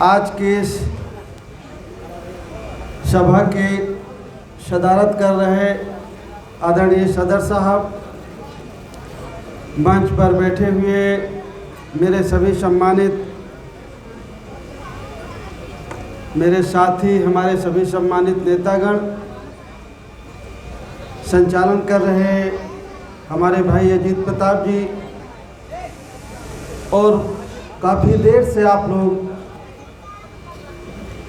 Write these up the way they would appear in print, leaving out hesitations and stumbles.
आज के इस सभा के सदारत कर रहे आदरणीय सदर साहब, मंच पर बैठे हुए मेरे सभी सम्मानित मेरे साथी, हमारे सभी सम्मानित नेतागण, संचालन कर रहे हमारे भाई अजीत प्रताप जी, और काफ़ी देर से आप लोग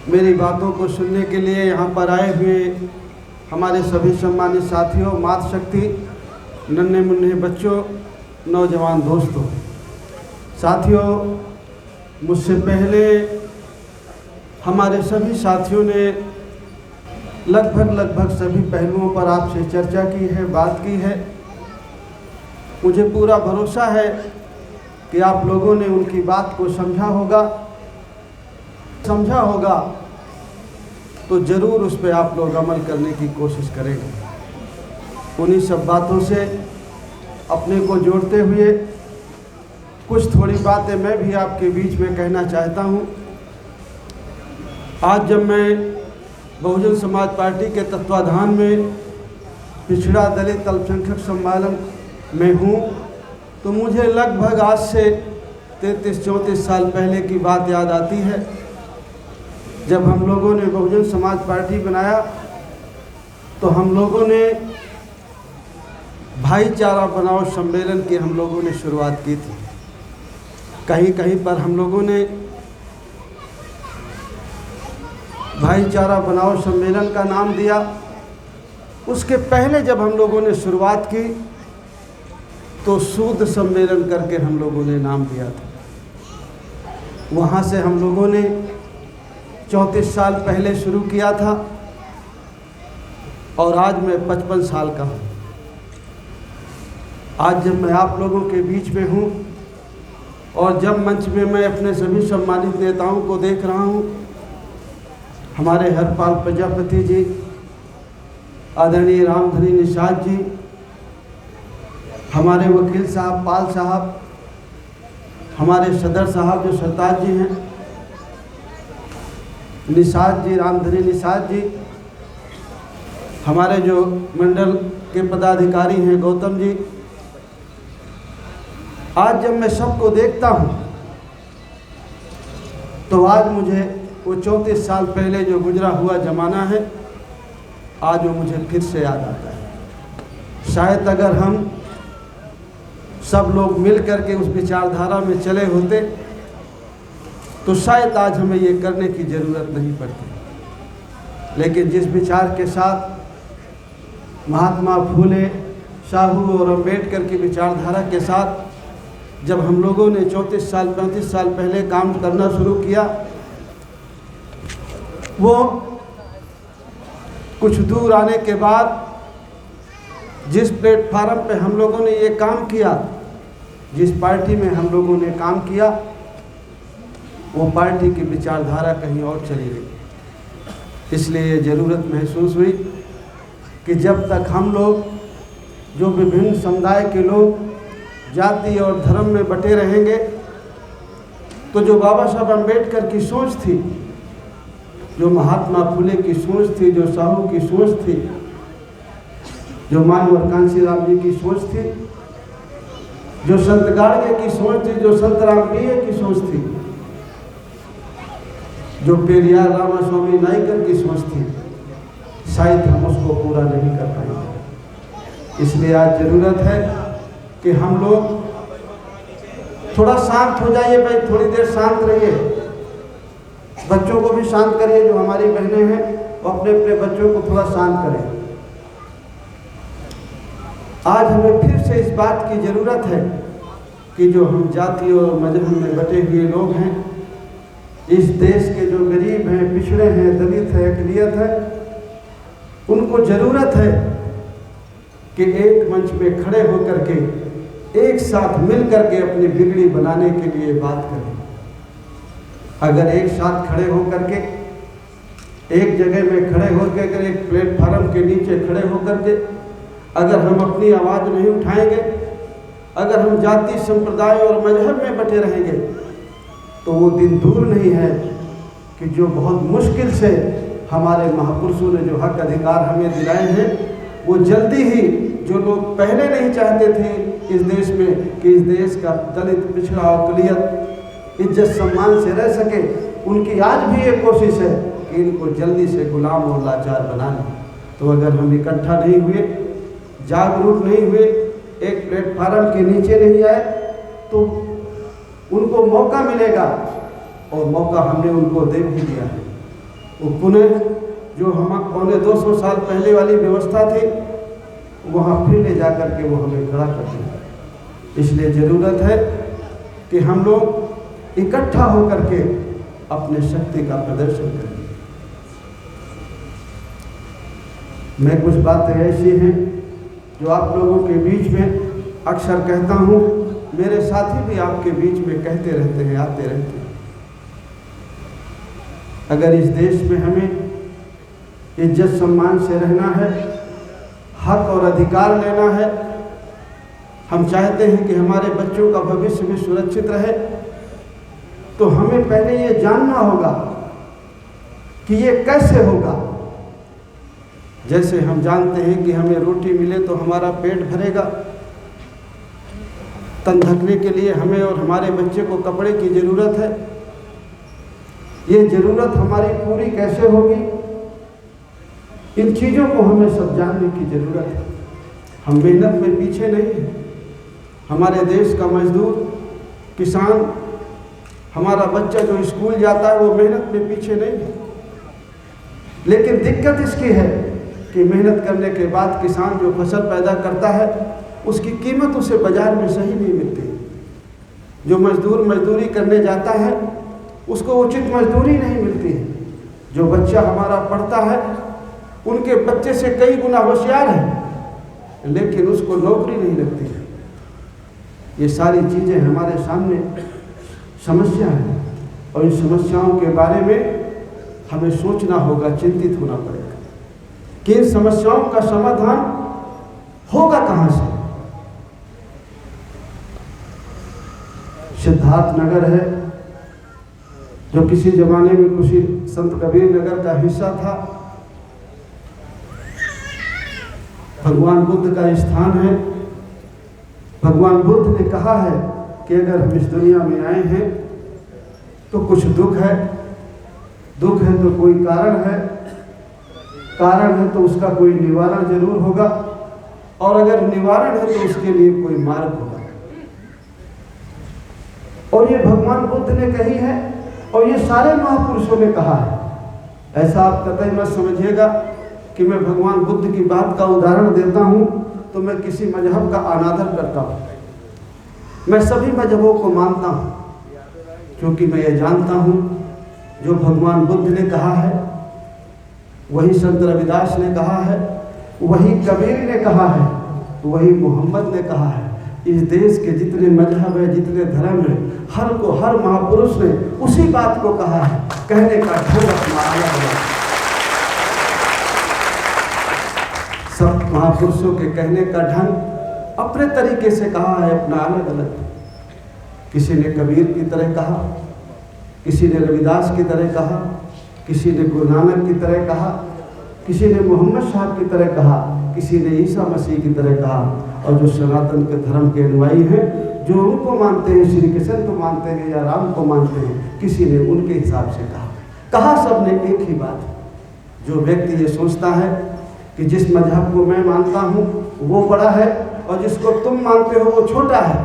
मेरी बातों को सुनने के लिए यहाँ पर आए हुए हमारे सभी सम्मानित साथियों, मातृशक्ति, नन्हे मुन्ने बच्चों, नौजवान दोस्तों, साथियों, मुझसे पहले हमारे सभी साथियों ने लगभग सभी पहलुओं पर आपसे चर्चा की है, बात की है। मुझे पूरा भरोसा है कि आप लोगों ने उनकी बात को समझा होगा तो ज़रूर उस पर आप लोग अमल करने की कोशिश करेंगे। उन्हीं सब बातों से अपने को जोड़ते हुए कुछ थोड़ी बातें मैं भी आपके बीच में कहना चाहता हूँ। आज जब मैं बहुजन समाज पार्टी के तत्वाधान में पिछड़ा दलित अल्पसंख्यक सम्मेलन में हूँ, तो मुझे लगभग आज से 33-34 साल पहले की बात याद आती है, जब हम लोगों ने बहुजन समाज पार्टी बनाया तो हम लोगों ने भाईचारा बनाओ सम्मेलन की हम लोगों ने शुरुआत की थी। कहीं कहीं पर हम लोगों ने भाईचारा बनाओ सम्मेलन का नाम दिया। उसके पहले जब हम लोगों ने शुरुआत की तो सूद सम्मेलन करके हम लोगों ने नाम दिया था। वहाँ से हम लोगों ने 34 साल पहले शुरू किया था और आज मैं 55 साल का हूँ। आज जब मैं आप लोगों के बीच में हूँ और जब मंच में मैं अपने सभी सम्मानित नेताओं को देख रहा हूँ, हमारे हरपाल प्रजापति जी, आदरणीय रामधनी निषाद जी, हमारे वकील साहब पाल साहब, हमारे सदर साहब जो सरताज जी हैं, निषाद जी, रामधनी निषाद जी, हमारे जो मंडल के पदाधिकारी हैं गौतम जी, आज जब मैं सबको देखता हूँ तो आज मुझे वो 34 साल पहले जो गुजरा हुआ ज़माना है, आज वो मुझे फिर से याद आता है। शायद अगर हम सब लोग मिल करके उस विचारधारा में चले होते तो शायद आज हमें ये करने की ज़रूरत नहीं पड़ती। लेकिन जिस विचार के साथ महात्मा फूले, साहू और अम्बेडकर की विचारधारा के साथ जब हम लोगों ने 34 साल 35 साल पहले काम करना शुरू किया, वो कुछ दूर आने के बाद जिस प्लेटफार्म पे हम लोगों ने ये काम किया, जिस पार्टी में हम लोगों ने काम किया, वो पार्टी की विचारधारा कहीं और चली गई। इसलिए ये ज़रूरत महसूस हुई कि जब तक हम लोग जो विभिन्न समुदाय के लोग जाति और धर्म में बटे रहेंगे, तो जो बाबा साहब अम्बेडकर की सोच थी, जो महात्मा फुले की सोच थी, जो साहू की सोच थी, जो मानवर कांशीराम जी की सोच थी, जो संत गाड़गे की सोच थी, जो संत रामप्रिय की सोच थी, जो पेरियार रामास्वामी नाइकर की सोच थी, शायद हम उसको पूरा नहीं कर पाएंगे। इसलिए आज ज़रूरत है कि हम लोग थोड़ा शांत हो जाइए। भाई थोड़ी देर शांत रहिए, बच्चों को भी शांत करिए। जो हमारी बहनें हैं वो अपने अपने बच्चों को थोड़ा शांत करें। आज हमें फिर से इस बात की ज़रूरत है कि जो हम जाति और मजहब में बटे हुए लोग हैं, इस देश के जो गरीब हैं, पिछड़े हैं, दलित हैं, अक़लियत है, उनको ज़रूरत है कि एक मंच पे खड़े होकर के एक साथ मिल करके अपनी बिगड़ी बनाने के लिए बात करें। अगर एक साथ खड़े होकर के एक जगह में खड़े होकर, अगर एक प्लेटफार्म के नीचे खड़े होकर के अगर हम अपनी आवाज़ नहीं उठाएंगे, अगर हम जाति संप्रदाय और मजहब में बटे रहेंगे, तो वो दिन दूर नहीं है कि जो बहुत मुश्किल से हमारे महापुरुषों ने जो हक अधिकार हमें दिलाए हैं, वो जल्दी ही जो लोग पहले नहीं चाहते थे इस देश में कि इस देश का दलित, पिछड़ा, अक़लियत इज्जत सम्मान से रह सके, उनकी आज भी ये कोशिश है कि इनको जल्दी से गुलाम और लाचार बना लें। तो अगर हम इकट्ठा नहीं हुए, जागरूक नहीं हुए, एक प्लेटफार्म के नीचे नहीं आए, तो उनको मौका मिलेगा, और मौका हमने उनको दे भी दिया है। वो पुनः जो हम पौने 200 साल पहले वाली व्यवस्था थी, वहाँ फिर ले जा कर के वो हमें खड़ा कर दें। इसलिए ज़रूरत है कि हम लोग इकट्ठा होकर के अपने शक्ति का प्रदर्शन करें। मैं कुछ बातें ऐसी हैं जो आप लोगों के बीच में अक्सर कहता हूँ, मेरे साथी भी आपके बीच में कहते रहते हैं, आते रहते हैं। अगर इस देश में हमें इज्जत सम्मान से रहना है, हक और अधिकार लेना है, हम चाहते हैं कि हमारे बच्चों का भविष्य भी सुरक्षित रहे, तो हमें पहले ये जानना होगा कि ये कैसे होगा। जैसे हम जानते हैं कि हमें रोटी मिले तो हमारा पेट भरेगा, तन ढकने के लिए हमें और हमारे बच्चे को कपड़े की ज़रूरत है। ये ज़रूरत हमारी पूरी कैसे होगी, इन चीज़ों को हमें सब जानने की ज़रूरत है। हम मेहनत में पीछे नहीं हैं। हमारे देश का मजदूर, किसान, हमारा बच्चा जो स्कूल जाता है, वो मेहनत में पीछे नहीं है। लेकिन दिक्कत इसकी है कि मेहनत करने के बाद किसान जो फसल पैदा करता है, उसकी कीमत उसे बाज़ार में सही नहीं मिलती। जो मजदूर मजदूरी करने जाता है, उसको उचित मजदूरी नहीं मिलती है। जो बच्चा हमारा पढ़ता है, उनके बच्चे से कई गुना होशियार है, लेकिन उसको नौकरी नहीं लगती है। ये सारी चीज़ें हमारे सामने समस्या है, और इन समस्याओं के बारे में हमें सोचना होगा, चिंतित होना पड़ेगा कि इन समस्याओं का समाधान होगा कहाँ से। सिद्धार्थ नगर है, जो किसी जमाने में किसी संत कबीर नगर का हिस्सा था, भगवान बुद्ध का स्थान है। भगवान बुद्ध ने कहा है कि अगर हम इस दुनिया में आए हैं तो कुछ दुख है, दुख है तो कोई कारण है, कारण है तो उसका कोई निवारण जरूर होगा, और अगर निवारण है तो उसके लिए कोई मार्ग होगा। और ये भगवान बुद्ध ने कही है, और ये सारे महापुरुषों ने कहा है। ऐसा आप कतई मत समझिएगा कि मैं भगवान बुद्ध की बात का उदाहरण देता हूँ तो मैं किसी मजहब का अनादर करता हूँ। मैं सभी मजहबों को मानता हूँ, क्योंकि मैं ये जानता हूँ जो भगवान बुद्ध ने कहा है, वही संत रविदास ने कहा है, वही कबीर ने कहा है, वही मोहम्मद ने कहा है। इस देश के जितने मजहब है, जितने धर्म है, हर महापुरुष ने उसी बात को कहा है। कहने का ढंग अपना अलग अलग, सब महापुरुषों के कहने का ढंग अपने तरीके से कहा है, अपना अलग अलग। किसी ने कबीर की तरह कहा, किसी ने रविदास की तरह कहा, किसी ने गुरु नानक की तरह कहा, किसी ने मोहम्मद साहब की तरह कहा, किसी ने ईसा मसीह की तरह कहा। और जो सनातन के धर्म के अनुयायी हैं, जो उनको मानते हैं, श्री कृष्ण को मानते हैं या राम को मानते हैं, किसी ने उनके हिसाब से कहा सबने एक ही बात है। जो व्यक्ति ये सोचता है कि जिस मजहब को मैं मानता हूँ वो बड़ा है और जिसको तुम मानते हो वो छोटा है,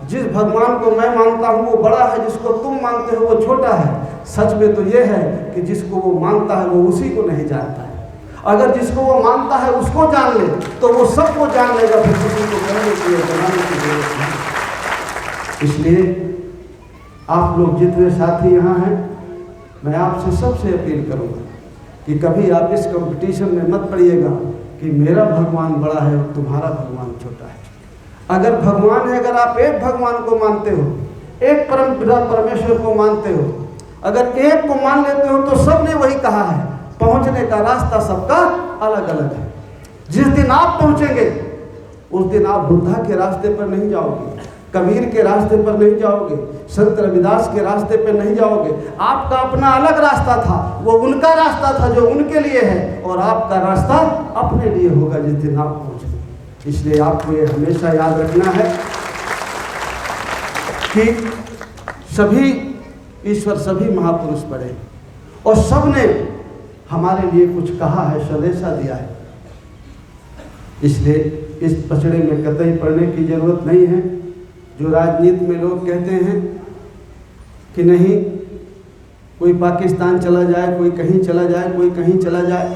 जिस भगवान को मैं मानता हूँ वो बड़ा है, जिसको तुम मानते हो वो छोटा है। सच में तो ये है कि जिसको वो मानता है वो उसी को नहीं जानता है। अगर जिसको वो मानता है उसको जान ले तो वो सबको जान लेगा, फिर किसी को कहने के लिए बनाने की जरूरत नहीं। इसलिए आप लोग जितने साथी यहाँ हैं, मैं आपसे सबसे अपील करूँगा कि कभी आप इस कंपटीशन में मत पड़िएगा कि मेरा भगवान बड़ा है और तुम्हारा भगवान छोटा है। अगर भगवान है, अगर आप एक भगवान को मानते हो, एक परम पिता परमेश्वर को मानते हो, अगर एक को मान लेते हो तो सबने वही कहा है। पहुंचने का रास्ता सबका अलग अलग है। जिस दिन आप पहुंचेंगे उस दिन आप बुद्धा के रास्ते पर नहीं जाओगे, कबीर के रास्ते पर नहीं जाओगे, संत रविदास के रास्ते पर नहीं जाओगे। आपका अपना अलग रास्ता था, वो उनका रास्ता था जो उनके लिए है, और आपका रास्ता अपने लिए होगा जिस दिन आप पहुँचे। इसलिए आपको ये हमेशा याद रखना है कि सभी ईश्वर, सभी महापुरुष पढ़े और सब ने हमारे लिए कुछ कहा है, संदेशा दिया है। इसलिए इस पचड़े में कतई पढ़ने की जरूरत नहीं है। जो राजनीति में लोग कहते हैं कि नहीं, कोई पाकिस्तान चला जाए, कोई कहीं चला जाए, कोई कहीं चला जाए,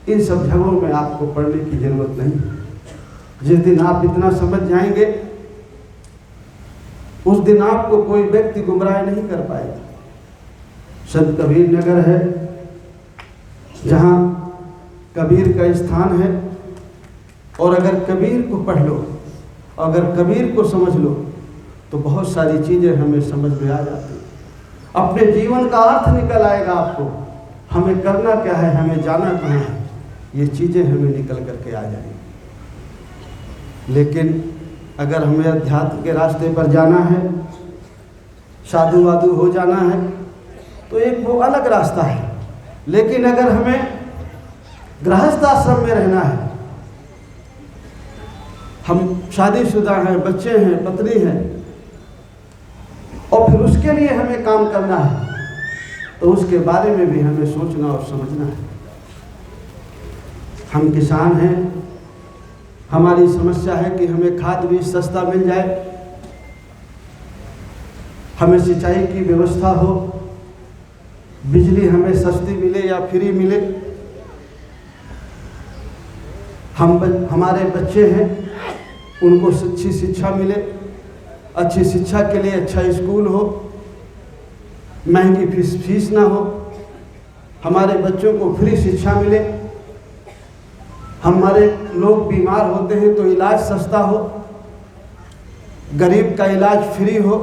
इन सब झगड़ों में आपको पढ़ने की जरूरत नहीं। जिस दिन आप इतना समझ जाएंगे, उस दिन आपको कोई व्यक्ति गुमराह नहीं कर पाएगा। संत कबीर नगर है जहाँ कबीर का स्थान है, और अगर कबीर को पढ़ लो, अगर कबीर को समझ लो, तो बहुत सारी चीज़ें हमें समझ में आ जाती हैं। अपने जीवन का अर्थ निकल आएगा आपको, हमें करना क्या है, हमें जाना कहाँ है, ये चीज़ें हमें निकल करके आ जाएंगी। लेकिन अगर हमें अध्यात्म के रास्ते पर जाना है, साधु वाधु हो जाना है, तो एक वो अलग रास्ता है। लेकिन अगर हमें गृहस्थ आश्रम में रहना है, हम शादीशुदा हैं, बच्चे हैं, पत्नी हैं, और फिर उसके लिए हमें काम करना है, तो उसके बारे में भी हमें सोचना और समझना है। हम किसान हैं, हमारी समस्या है कि हमें खाद बीज सस्ता मिल जाए, हमें सिंचाई की व्यवस्था हो, बिजली हमें सस्ती मिले या फ्री मिले। हमारे बच्चे हैं, उनको अच्छी शिक्षा मिले, अच्छी शिक्षा के लिए अच्छा स्कूल हो, महंगी फीस ना हो, हमारे बच्चों को फ्री शिक्षा मिले, हमारे लोग बीमार होते हैं तो इलाज सस्ता हो, गरीब का इलाज फ्री हो,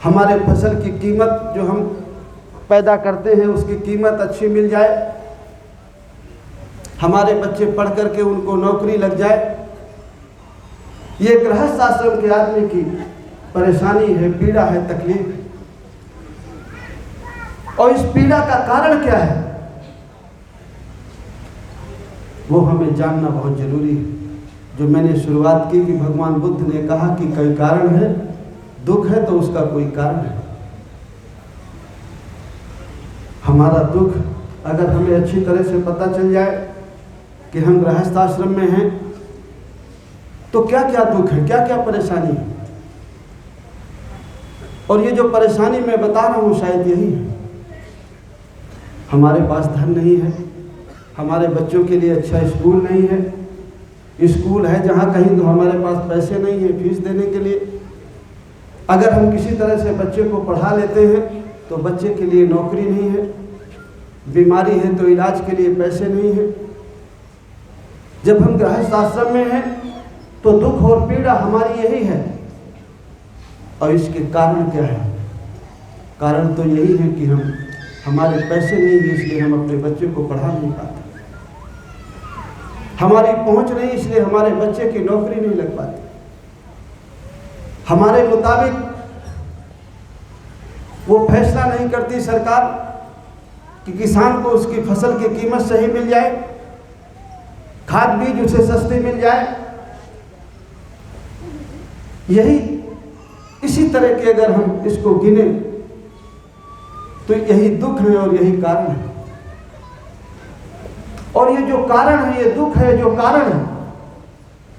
हमारे फसल की कीमत जो हम पैदा करते हैं उसकी कीमत अच्छी मिल जाए, हमारे बच्चे पढ़ करके उनको नौकरी लग जाए। ये गृहस्थ आश्रम के आदमी की परेशानी है, पीड़ा है, तकलीफ। और इस पीड़ा का कारण क्या है, वो हमें जानना बहुत जरूरी है। जो मैंने शुरुआत की कि भगवान बुद्ध ने कहा कि कई कारण है, दुख है तो उसका कोई कारण है। हमारा दुख अगर हमें अच्छी तरह से पता चल जाए कि हम गृहस्थ आश्रम में हैं, तो क्या क्या दुख है, क्या क्या परेशानी है। और ये जो परेशानी मैं बता रहा हूँ शायद यही है। हमारे पास धन नहीं है, हमारे बच्चों के लिए अच्छा स्कूल नहीं है, स्कूल है जहाँ कहीं तो हमारे पास पैसे नहीं है फीस देने के लिए। अगर हम किसी तरह से बच्चे को पढ़ा लेते हैं तो बच्चे के लिए नौकरी नहीं है, बीमारी है तो इलाज के लिए पैसे नहीं है। जब हम गृहस्थ आश्रम में हैं तो दुख और पीड़ा हमारी यही है। और इसके कारण क्या है? कारण तो यही है कि हमारे पैसे नहीं है, इसलिए हम अपने बच्चे को पढ़ा नहीं पाते। हमारी पहुंच नहीं, इसलिए हमारे बच्चे की नौकरी नहीं लग पाती। हमारे मुताबिक वो फैसला नहीं करती सरकार कि किसान को उसकी फसल की कीमत सही मिल जाए, खाद बीज उसे सस्ते मिल जाए। इसी तरह के अगर हम इसको गिने तो यही दुख है और यही कारण है। और ये जो कारण है, ये दुख है जो कारण है,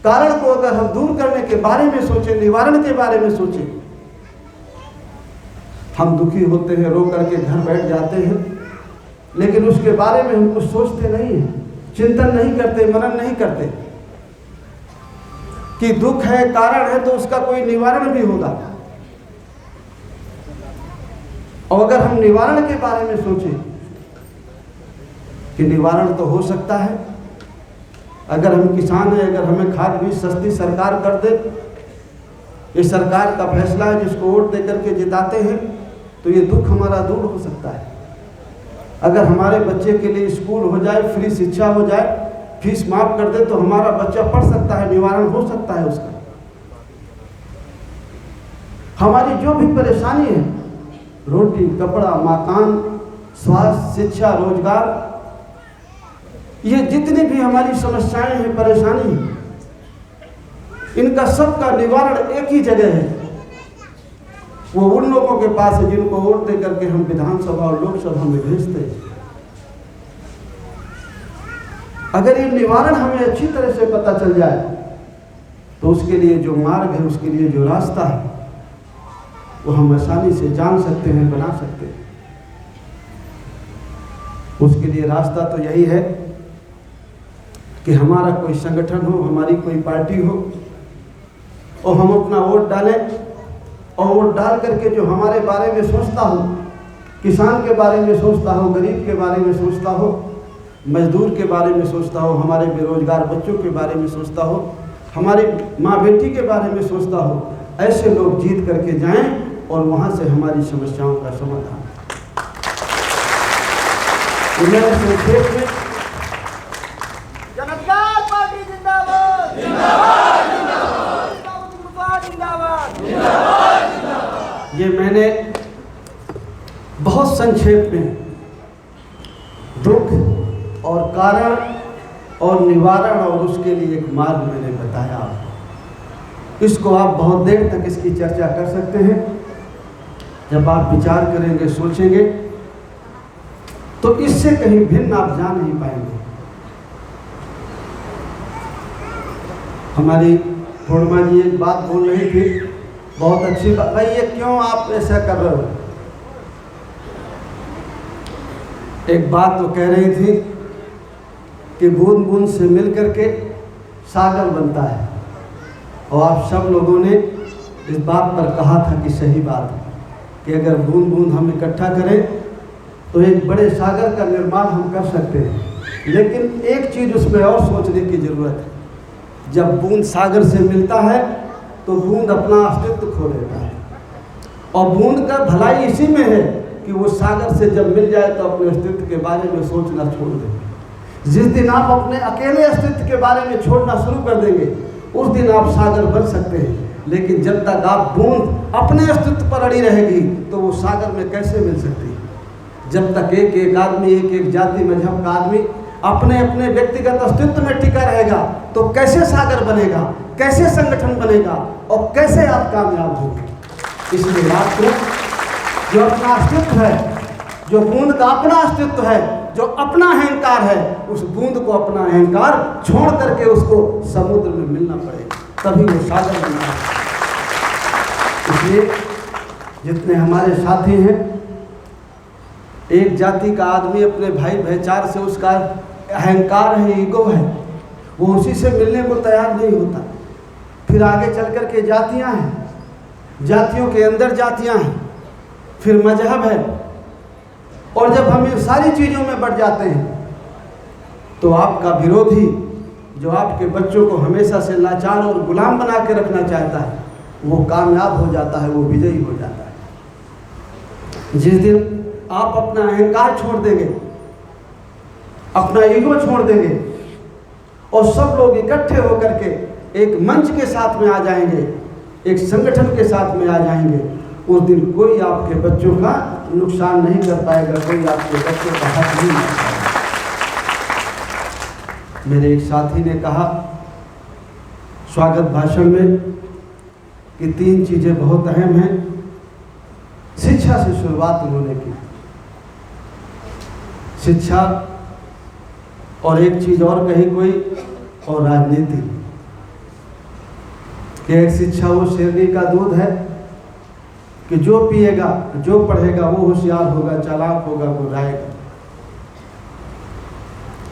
कारण को अगर हम दूर करने के बारे में सोचें, निवारण के बारे में सोचें, हम दुखी होते हैं, रो करके घर बैठ जाते हैं, लेकिन उसके बारे में हम कुछ सोचते नहीं हैं, चिंतन नहीं करते, मनन नहीं करते कि दुख है, कारण है तो उसका कोई निवारण भी होगा। और अगर हम निवारण के बारे में सोचें कि निवारण तो हो सकता है, अगर हम किसान हैं, अगर हमें खाद बीज सस्ती सरकार कर दे, ये सरकार का फैसला है जिसको वोट दे करके जिताते हैं, तो ये दुख हमारा दूर हो सकता है। अगर हमारे बच्चे के लिए स्कूल हो जाए, फ्री शिक्षा हो जाए, फीस माफ कर दे, तो हमारा बच्चा पढ़ सकता है, निवारण हो सकता है उसका। हमारी जो भी परेशानी है, रोटी, कपड़ा, मकान, स्वास्थ्य, शिक्षा, रोजगार, ये जितनी भी हमारी समस्याएं हैं, परेशानी है, इनका सबका निवारण एक ही जगह है। वो उन लोगों के पास है जिनको वोट दे करके हम विधानसभा और लोकसभा में भेजते हैं। अगर ये निवारण हमें अच्छी तरह से पता चल जाए तो उसके लिए जो मार्ग है, उसके लिए जो रास्ता है, वो हम आसानी से जान सकते हैं, बना सकते हैं। उसके लिए रास्ता तो यही है कि हमारा कोई संगठन हो, हमारी कोई पार्टी हो, और हम अपना वोट डालें, और वोट डाल करके जो हमारे बारे में सोचता हो, किसान के बारे में सोचता हो, गरीब के बारे में सोचता हो, मजदूर के बारे में सोचता हो, हमारे बेरोजगार बच्चों के बारे में सोचता हो, हमारी माँ बेटी के बारे में सोचता हो, ऐसे लोग जीत करके जाएं और वहाँ से हमारी समस्याओं का समाधान। संक्षेप में जनता पार्टी जिंदाबाद, जिंदाबाद, जिंदाबाद, जिंदाबाद। ये मैंने बहुत संक्षेप में दुख और कारण और निवारण और उसके लिए एक मार्ग मैंने बताया। इसको आप बहुत देर तक इसकी चर्चा कर सकते हैं। जब आप विचार करेंगे, सोचेंगे, तो इससे कहीं भिन्न आप जान नहीं पाएंगे। हमारी पूर्णिमा जी एक बात बोल रही थी, बहुत अच्छी बात। भाई ये क्यों आप ऐसा कर रहे हो? एक बात तो कह रही थी कि बूंद बूंद से मिल करके सागर बनता है, और आप सब लोगों ने इस बात पर कहा था कि सही बात है कि अगर बूंद बूंद हम इकट्ठा करें तो एक बड़े सागर का निर्माण हम कर सकते हैं। लेकिन एक चीज़ उसमें और सोचने की ज़रूरत है। जब बूंद सागर से मिलता है तो बूंद अपना अस्तित्व खो देता है, और बूंद का भलाई इसी में है कि वो सागर से जब मिल जाए तो अपने अस्तित्व के बारे में सोचना छोड़ दें। जिस दिन आप अपने अकेले अस्तित्व के बारे में छोड़ना शुरू कर देंगे, उस दिन आप सागर बन सकते हैं। लेकिन जब तक आप बूंद अपने अस्तित्व पर अड़ी रहेगी तो वो सागर में कैसे मिल सकती है? जब तक एक एक आदमी, एक एक जाति मजहब का आदमी अपने अपने व्यक्तिगत अस्तित्व में टिका रहेगा तो कैसे सागर बनेगा, कैसे संगठन बनेगा, और कैसे आप कामयाब होंगे? इसलिए आपको जो अपना अस्तित्व है, जो बूंद का अपना अस्तित्व है, जो अपना अहंकार है, उस बूंद को अपना अहंकार छोड़ करके उसको समुद्र में मिलना पड़ेगा, तभी वो सागर बनना है। इसलिए जितने हमारे साथी हैं, एक जाति का आदमी अपने भाई भाईचार से उसका अहंकार है, ईगो है, वो उसी से मिलने को तैयार नहीं होता। फिर आगे चल कर के जातियाँ हैं, जातियों के अंदर जातियाँ हैं, फिर मजहब है, और जब हम इन सारी चीज़ों में बढ़ जाते हैं तो आपका विरोधी जो आपके बच्चों को हमेशा से लाचार और गुलाम बना के रखना चाहता है, वो कामयाब हो जाता है, वो विजयी हो जाता है। जिस दिन आप अपना अहंकार छोड़ देंगे, अपना ईगो छोड़ देंगे, और सब लोग इकट्ठे होकर के एक मंच के साथ में आ जाएंगे, एक संगठन के साथ में आ जाएंगे, उस दिन कोई आपके बच्चों का नुकसान नहीं कर पाएगा, कोई आपके बच्चों का हक नहीं कर पाएगा। मेरे एक साथी ने कहा स्वागत भाषण में कि 3 चीज़ें बहुत अहम हैं। शिक्षा से शुरुआत उन्होंने की, शिक्षा, और एक चीज़ और कही कोई, और राजनीति। कि एक शिक्षा वो शेरनी का दूध है कि जो पिएगा, जो पढ़ेगा वो होशियार होगा, चालाक होगा, वो रायगा।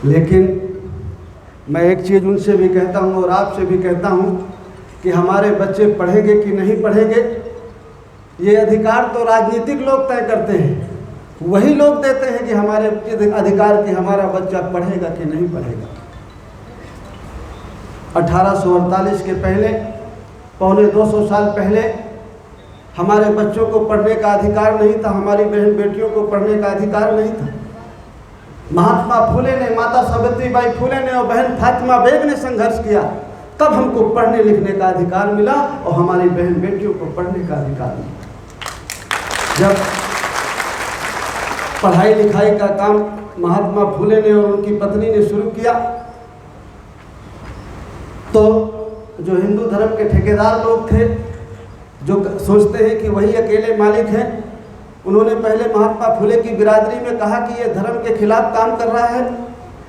लेकिन मैं एक चीज़ उनसे भी कहता हूँ और आपसे भी कहता हूँ कि हमारे बच्चे पढ़ेंगे कि नहीं पढ़ेंगे, ये अधिकार तो राजनीतिक लोग तय करते हैं। वही लोग देते हैं कि हमारे अधिकार कि हमारा बच्चा पढ़ेगा कि नहीं पढ़ेगा। 1848 के पहले, पौने 200 साल पहले हमारे बच्चों को पढ़ने का अधिकार नहीं था, हमारी बहन बेटियों को पढ़ने का अधिकार नहीं था। महात्मा फुले ने, माता सावित्रीबाई फुले ने और बहन फातिमा बेग ने संघर्ष किया, तब हमको पढ़ने लिखने का अधिकार मिला और हमारी बहन बेटियों को पढ़ने का अधिकार मिला। जब पढ़ाई लिखाई का काम महात्मा फुले ने और उनकी पत्नी ने शुरू किया तो जो हिंदू धर्म के ठेकेदार लोग थे, जो सोचते हैं कि वही अकेले मालिक हैं, उन्होंने पहले महात्मा फुले की बिरादरी में कहा कि ये धर्म के खिलाफ काम कर रहा है,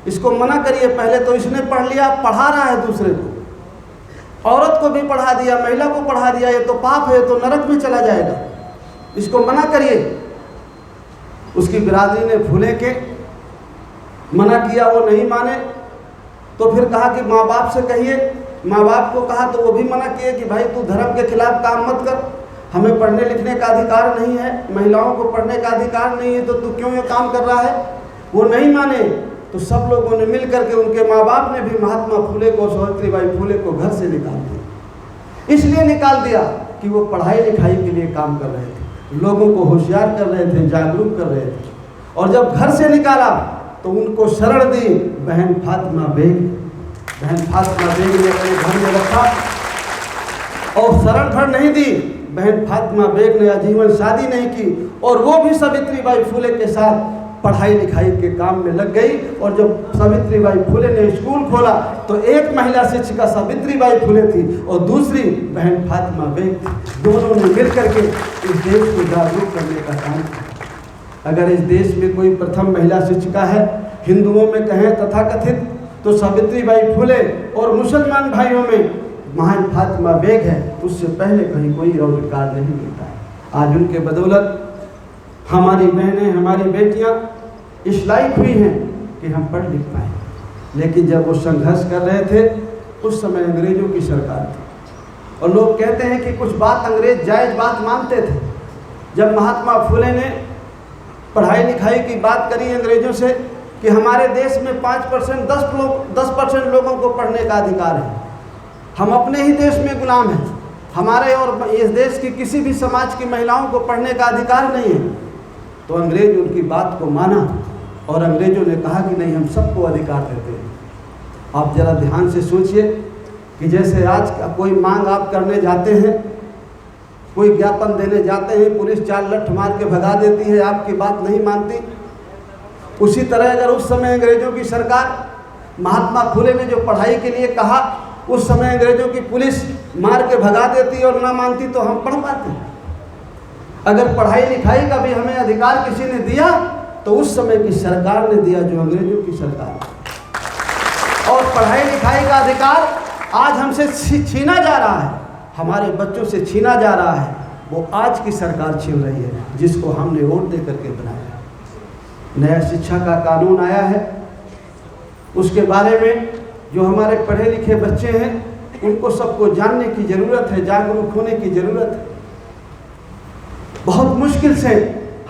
इसको मना करिए। पहले तो इसने पढ़ लिया, पढ़ा रहा है दूसरे को, औरत को भी पढ़ा दिया, महिला को पढ़ा दिया, ये तो पाप है, तो नरक में चला जाएगा, इसको मना करिए। उसकी बिरादरी ने फुले के मना किया, वो नहीं माने। तो फिर कहा कि माँ बाप से कहिए। माँ बाप को कहा तो वो भी मना किए कि भाई तू धर्म के खिलाफ काम मत कर, हमें पढ़ने लिखने का अधिकार नहीं है, महिलाओं को पढ़ने का अधिकार नहीं है, तो तू क्यों ये काम कर रहा है। वो नहीं माने तो सब लोगों ने मिल करके, उनके माँ बाप ने भी महात्मा फुले को, सावित्रीबाई फुले को घर से निकाल दिया। इसलिए निकाल दिया कि वो पढ़ाई लिखाई के लिए काम कर रहे थे, लोगों को होशियार कर रहे थे, जागरूक कर रहे थे। और जब घर से निकाला तो उनको शरण दी बहन फातिमा बेग। बहन फातिमा बेग ने अपने घर में रखा और शरण भर नहीं दी। बहन फातिमा बेग ने आजीवन शादी नहीं की और वो भी सावित्रीबाई फुले के साथ पढ़ाई लिखाई के काम में लग गई। और जब सावित्रीबाई फुले ने स्कूल खोला तो एक महिला शिक्षिका सावित्रीबाई फुले थी और दूसरी बहन फातिमा बेग थी। दोनों ने मिल करके इस देश को जागरूक करने का काम किया। अगर इस देश में कोई प्रथम महिला शिक्षिका है, हिंदुओं में कहें तथाकथित, तो सावित्रीबाई फुले, और मुसलमान भाइयों में महान फातिमा बेग है। उससे पहले कहीं कोई और रिकॉर्ड नहीं मिलता है। आज उनके बदौलत हमारी बहनें, हमारी बेटियां इस लायक हुई हैं कि हम पढ़ लिख पाए। लेकिन जब वो संघर्ष कर रहे थे उस समय अंग्रेजों की सरकार थी और लोग कहते हैं कि कुछ बात अंग्रेज जायज़ बात मानते थे। जब महात्मा फुले ने पढ़ाई लिखाई की बात करी अंग्रेजों से कि हमारे देश में 5% 10% लोगों को पढ़ने का अधिकार है, हम अपने ही देश में गुलाम हैं, हमारे और इस देश की किसी भी समाज की महिलाओं को पढ़ने का अधिकार नहीं है। तो अंग्रेज उनकी बात को माना और अंग्रेजों ने कहा कि नहीं, हम सबको अधिकार देते हैं। आप जरा ध्यान से सोचिए कि जैसे आज कोई मांग आप करने जाते हैं, कोई ज्ञापन देने जाते हैं, पुलिस 4 लठ मार के भगा देती है, आपकी बात नहीं मानती। उसी तरह अगर उस समय अंग्रेजों की सरकार, महात्मा फुले ने जो पढ़ाई के लिए कहा, उस समय अंग्रेजों की पुलिस मार के भगा देती और ना मानती तो हम पढ़ पाते। अगर पढ़ाई लिखाई का भी हमें अधिकार किसी ने दिया तो उस समय की सरकार ने दिया, जो अंग्रेजों की सरकार। और पढ़ाई लिखाई का अधिकार आज हमसे छीना जा रहा है, हमारे बच्चों से छीना जा रहा है। वो आज की सरकार छीन रही है, जिसको हमने वोट दे करके बनाया। नया शिक्षा का कानून आया है, उसके बारे में जो हमारे पढ़े लिखे बच्चे हैं उनको सबको जानने की ज़रूरत है, जागरूक होने की ज़रूरत है। बहुत मुश्किल से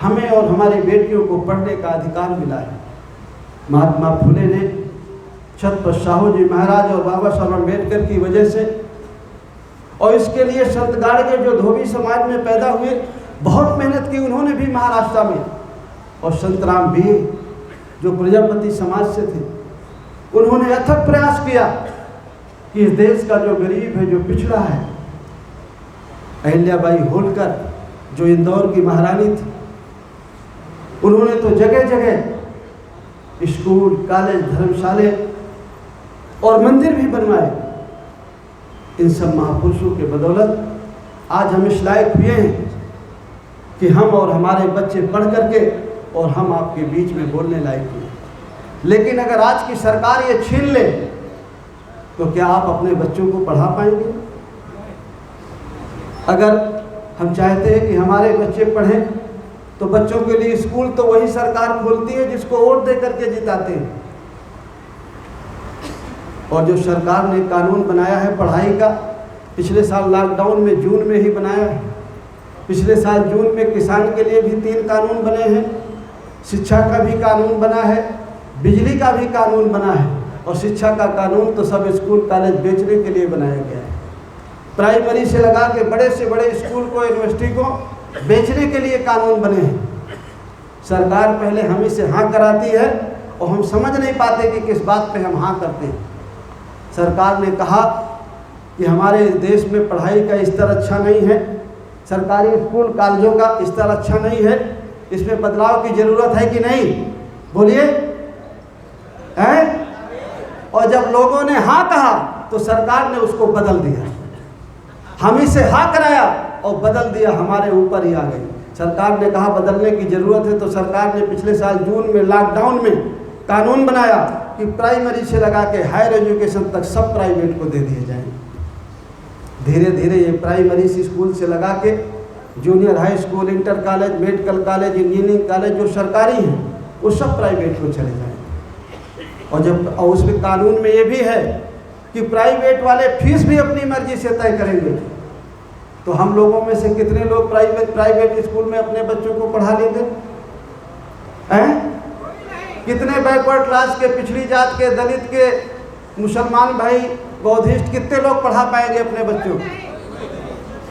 हमें और हमारी बेटियों को पढ़ने का अधिकार मिला है। महात्मा फुले ने छत्रपति साहू जी महाराज और बाबा साहब अम्बेडकर की वजह से, और इसके लिए संत गाड़गे जो धोबी समाज में पैदा हुए, बहुत मेहनत की उन्होंने भी महाराष्ट्र में। और संतराम बी जो प्रजापति समाज से थे, उन्होंने अथक प्रयास किया कि इस देश का जो गरीब है, जो पिछड़ा है। अहिल्याबाई होलकर जो इंदौर की महारानी थी, उन्होंने तो जगह जगह स्कूल, कॉलेज, धर्मशाले और मंदिर भी बनवाए। इन सब महापुरुषों के बदौलत आज हम इस लायक हुए हैं कि हम और हमारे बच्चे पढ़ करके और हम आपके बीच में बोलने लायक हुए। लेकिन अगर आज की सरकार ये छीन ले तो क्या आप अपने बच्चों को पढ़ा पाएंगे? अगर हम चाहते हैं कि हमारे बच्चे पढ़ें तो बच्चों के लिए स्कूल तो वही सरकार खोलती है जिसको वोट दे करके जिताते हैं। और जो सरकार ने कानून बनाया है पढ़ाई का, पिछले साल लॉकडाउन में जून में ही बनाया है। पिछले साल जून में किसान के लिए भी 3 कानून बने हैं, शिक्षा का भी कानून बना है, बिजली का भी कानून बना है। और शिक्षा का कानून तो सब स्कूल कॉलेज बेचने के लिए बनाया गया है। प्राइमरी से लगा के बड़े से बड़े स्कूल को, यूनिवर्सिटी को बेचने के लिए कानून बने हैं। सरकार पहले हम इसे हाँ कराती है और हम समझ नहीं पाते कि किस बात पे हम हाँ करते हैं। सरकार ने कहा कि हमारे देश में पढ़ाई का स्तर अच्छा नहीं है, सरकारी स्कूल कॉलेजों का स्तर अच्छा नहीं है, इसमें बदलाव की ज़रूरत है कि नहीं? बोलिए, हैं? और जब लोगों ने हाँ कहा तो सरकार ने उसको बदल दिया। हम इसे हाँ कराया और बदल दिया, हमारे ऊपर ही आ गई। सरकार ने कहा बदलने की ज़रूरत है, तो सरकार ने पिछले साल जून में लॉकडाउन में कानून बनाया कि प्राइमरी से लगा के हायर एजुकेशन तक सब प्राइवेट को दे दिए जाएं। धीरे धीरे ये प्राइमरी स्कूल से लगा के junior high school, inter college, medical college, engineering college जो सरकारी हैं वो सब प्राइवेट को चले जाएं। और उसमें कानून में ये भी है कि प्राइवेट वाले फीस भी अपनी मर्जी से तय करेंगे। तो हम लोगों में से कितने लोग प्राइवेट स्कूल में अपने बच्चों को पढ़ा लेंगे? हैं? कितने बैकवर्ड क्लास के, पिछड़ी जात के, दलित के, मुसलमान भाई, बौद्धिस्ट, कितने लोग पढ़ा पाएंगे अपने बच्चों को?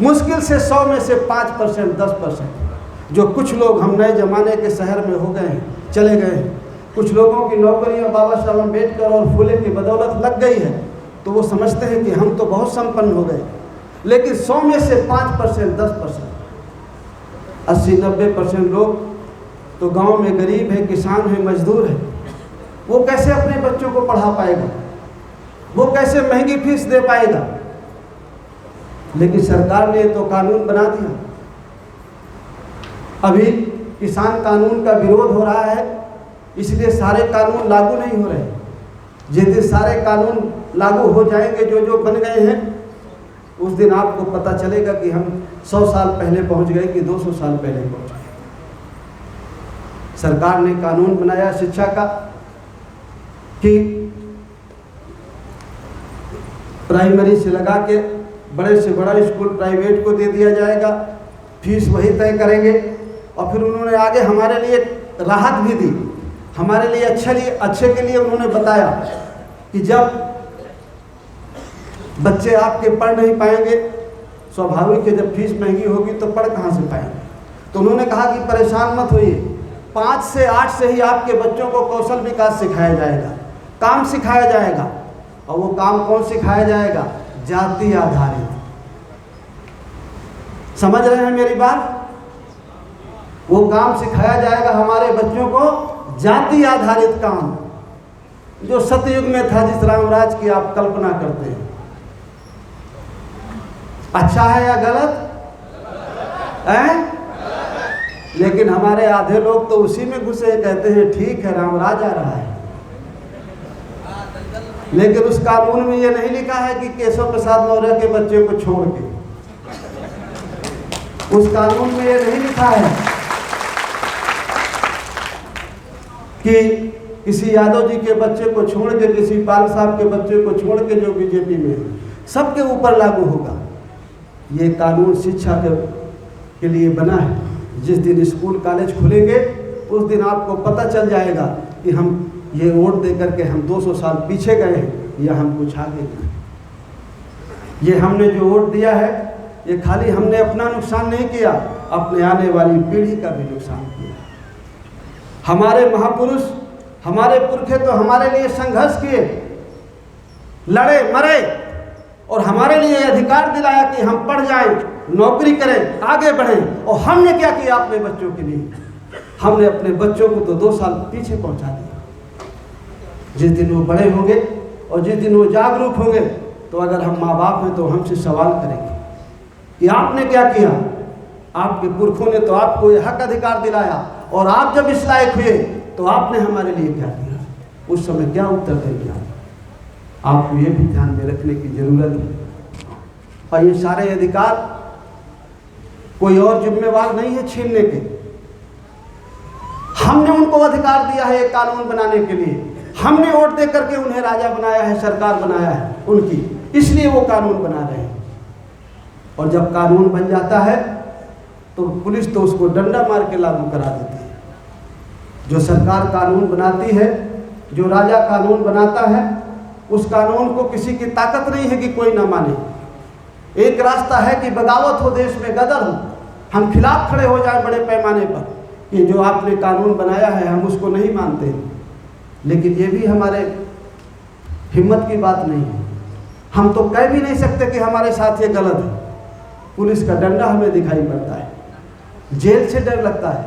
मुश्किल से 100 में से 5%, 10%। जो कुछ लोग हम नए ज़माने के शहर में हो गए हैं, चले गए हैं, कुछ लोगों की नौकरियां बाबा साहब अम्बेडकर और फुले की बदौलत लग गई है, तो वो समझते हैं कि हम तो बहुत संपन्न हो गए। लेकिन 100 में से 5%, 10%, 80-90% लोग तो गांव में गरीब है, किसान है, मजदूर है। वो कैसे अपने बच्चों को पढ़ा पाएगा? वो कैसे महंगी फीस दे पाएगा? लेकिन सरकार ने तो कानून बना दिया। अभी किसान कानून का विरोध हो रहा है, इसलिए सारे कानून लागू नहीं हो रहे। जिस दिन सारे कानून लागू हो जाएंगे, जो जो बन गए हैं, उस दिन आपको पता चलेगा कि हम 100 साल पहले पहुंच गए कि 200 साल पहले पहुंच गए। सरकार ने कानून बनाया शिक्षा का कि प्राइमरी से लगा के बड़े से बड़ा स्कूल प्राइवेट को दे दिया जाएगा, फीस वही तय करेंगे। और फिर उन्होंने आगे हमारे लिए राहत भी दी, हमारे लिए अच्छे के लिए उन्होंने बताया कि जब बच्चे आपके पढ़ नहीं पाएंगे, स्वाभाविक है, जब फीस महंगी होगी तो पढ़ कहाँ से पाएंगे। तो उन्होंने कहा कि परेशान मत होइए, 5 से 8 से ही आपके बच्चों को कौशल विकास सिखाया जाएगा, काम सिखाया जाएगा। और वो काम कौन सिखाया जाएगा? जाति आधारित। समझ रहे हैं मेरी बात? वो काम सिखाया जाएगा हमारे बच्चों को, जाति आधारित काम, जो सतयुग में था, जिस रामराज की आप कल्पना करते हैं। अच्छा है या गलत है? लेकिन हमारे आधे लोग तो उसी में घुसे, कहते हैं ठीक है रामराज आ रहा है। लेकिन उस कानून में ये नहीं लिखा है कि केशव प्रसाद मौर्य के बच्चे को छोड़ के, उस कानून में ये नहीं लिखा है कि किसी यादव जी के बच्चे को छोड़ के, किसी पाल साहब के बच्चे को छोड़ के जो बीजेपी में है, सबके ऊपर लागू होगा। ये कानून शिक्षा के लिए बना है। जिस दिन स्कूल कॉलेज खुलेंगे उस दिन आपको पता चल जाएगा कि हम ये वोट दे करके हम 200 साल पीछे गए हैं या हम कुछ आगे गए। ये हमने जो वोट दिया है, ये खाली हमने अपना नुकसान नहीं किया, अपने आने वाली पीढ़ी का भी नुकसान किया। हमारे महापुरुष, हमारे पुरखे तो हमारे लिए संघर्ष किए, लड़े मरे, और हमारे लिए अधिकार दिलाया कि हम पढ़ जाएं, नौकरी करें, आगे बढ़ें। और हमने क्या किया अपने बच्चों के लिए? हमने अपने बच्चों को तो 2 साल पीछे पहुंचा दिया। जिस दिन वो बड़े होंगे और जिस दिन वो जागरूक होंगे, तो अगर हम माँ बाप हैं तो हमसे सवाल करेंगे कि आपने क्या किया? आपके पुरखों ने तो आपको ये हक अधिकार दिलाया, और आप जब इस लायक हुए तो आपने हमारे लिए क्या किया? उस समय क्या उत्तर देंगे आप? आपको ये भी ध्यान में रखने की जरूरत है। और ये सारे अधिकार कोई और जिम्मेवार नहीं है छीनने के। हमने उनको अधिकार दिया है एक कानून बनाने के लिए, हमने वोट दे करके उन्हें राजा बनाया है, सरकार बनाया है उनकी, इसलिए वो कानून बना रहे हैं। और जब कानून बन जाता है तो पुलिस तो उसको डंडा मार के लागू करा देती है। जो सरकार कानून बनाती है, जो राजा कानून बनाता है, उस कानून को किसी की ताकत नहीं है कि कोई ना माने। एक रास्ता है कि बगावत हो, देश में गदर हो, हम खिलाफ खड़े हो जाए बड़े पैमाने पर कि जो आपने कानून बनाया है हम उसको नहीं मानते। लेकिन ये भी हमारे हिम्मत की बात नहीं है। हम तो कह भी नहीं सकते कि हमारे साथ ये गलत है। पुलिस का डंडा हमें दिखाई पड़ता है, जेल से डर लगता है,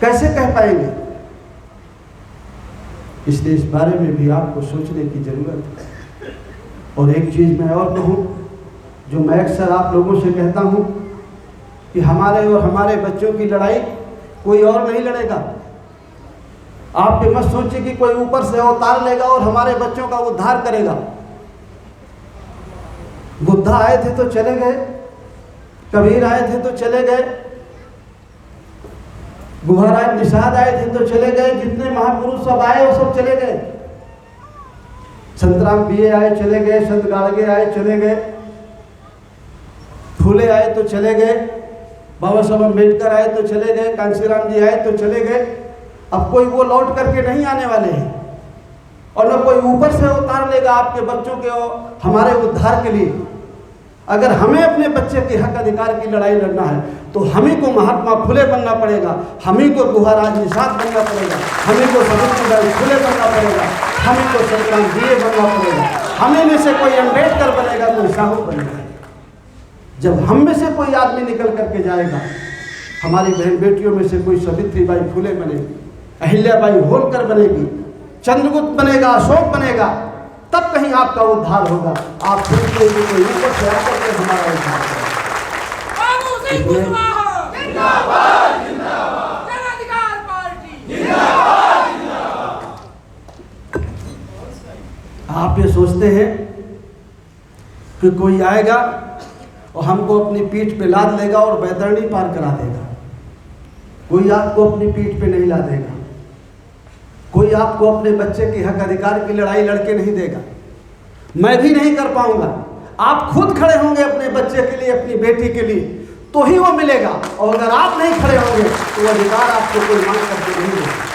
कैसे कह पाएंगे? इसलिए इस बारे में भी आपको सोचने की जरूरत है। और एक चीज मैं और कहूँ, जो मैं अक्सर आप लोगों से कहता हूँ कि हमारे और हमारे बच्चों की लड़ाई कोई और नहीं लड़ेगा। आप ये मत सोचिए कि कोई ऊपर से अवतार लेगा और हमारे बच्चों का उद्धार करेगा। बुद्धा आए थे तो चले गए, कबीर आए थे तो चले गए, गुहाराज निषाद आए थे तो चले गए, जितने महापुरुष सब आए वो सब चले गए। संतराम पिए आए चले गए, संत गाड़गे आए चले गए, फूले आए तो चले गए, बाबा साहब अम्बेडकर आए तो चले गए, कांशीराम जी आए तो चले गए। अब कोई वो लौट करके नहीं आने वाले हैं, और न कोई ऊपर से उतार लेगा आपके बच्चों के और हमारे उद्धार के लिए। अगर हमें अपने बच्चे के हक अधिकार की लड़ाई लड़ना है तो हम ही को महात्मा फुले बनना पड़ेगा, हम ही को गुहाराज निषाद बनना पड़ेगा, हम ही को सावित्रीबाई फुले बनना पड़ेगा, हम ही को संतराम बीए बनना पड़ेगा। हमें में से कोई अम्बेडकर बनेगा, कोई साहू बनेगा। जब हम में से कोई आदमी निकल करके जाएगा, हमारी बहन बेटियों में से कोई सावित्रीबाई फुले बनेगी, अहिल्याबाई होलकर बनेगी, चंद्रगुप्त बनेगा, अशोक बनेगा, तब कहीं आपका उद्धार होगा। आप सोचते हैं कि कोई ऊपर से आकर के हमारा उद्धार करेगा। आप ये सोचते हैं कि कोई आएगा और हमको अपनी पीठ पे लाद लेगा और बैतरणी पार करा देगा। कोई आपको अपनी पीठ पे नहीं लादेगा, कोई आपको अपने बच्चे के हक अधिकार की लड़ाई लड़के नहीं देगा। मैं भी नहीं कर पाऊंगा। आप खुद खड़े होंगे अपने बच्चे के लिए, अपनी बेटी के लिए, तो ही वो मिलेगा। और अगर आप नहीं खड़े होंगे तो वो अधिकार आपको कोई मांग करके नहीं देगा।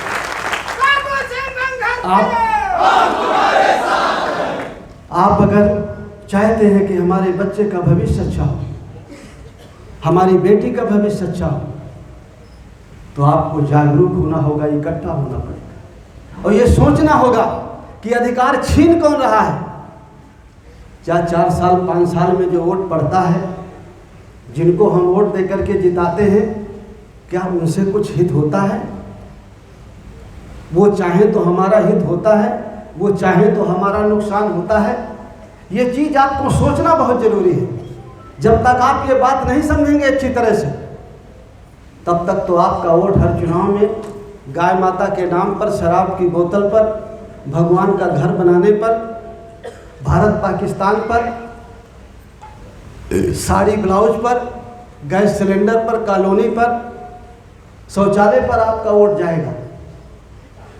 आप अगर चाहते हैं कि हमारे बच्चे का भविष्य अच्छा हो, हमारी बेटी का भविष्य अच्छा हो, तो आपको जागरूक होना होगा, इकट्ठा होना पड़ेगा और ये सोचना होगा कि अधिकार छीन कौन रहा है। क्या 4 साल 5 साल में जो वोट पड़ता है, जिनको हम वोट दे करके जिताते हैं, क्या उनसे कुछ हित होता है? वो चाहे तो हमारा हित होता है, वो चाहे तो हमारा नुकसान होता है। ये चीज़ आपको सोचना बहुत जरूरी है। जब तक आप ये बात नहीं समझेंगे अच्छी तरह से, तब तक तो आपका वोट हर चुनाव में गाय माता के नाम पर, शराब की बोतल पर, भगवान का घर बनाने पर, भारत पाकिस्तान पर, साड़ी ब्लाउज पर, गैस सिलेंडर पर, कॉलोनी पर, शौचालय पर आपका वोट जाएगा।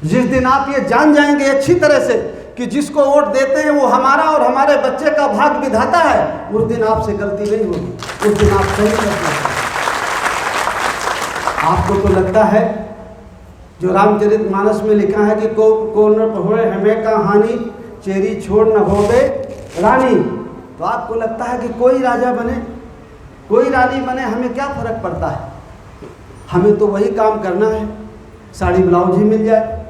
जिस दिन आप ये जान जाएंगे अच्छी तरह से कि जिसको वोट देते हैं वो हमारा और हमारे बच्चे का भाग विधाता है, उस दिन आपसे गलती नहीं होगी, उस दिन आप सही करते हैं। आपको तो लगता है जो रामचरितमानस में लिखा है कि को न पहुए हमें कहानी, चेरी छोड़ न होवे रानी, तो आपको लगता है कि कोई राजा बने, कोई रानी बने, हमें क्या फर्क पड़ता है? हमें तो वही काम करना है, साड़ी ब्लाउज ही मिल जाए,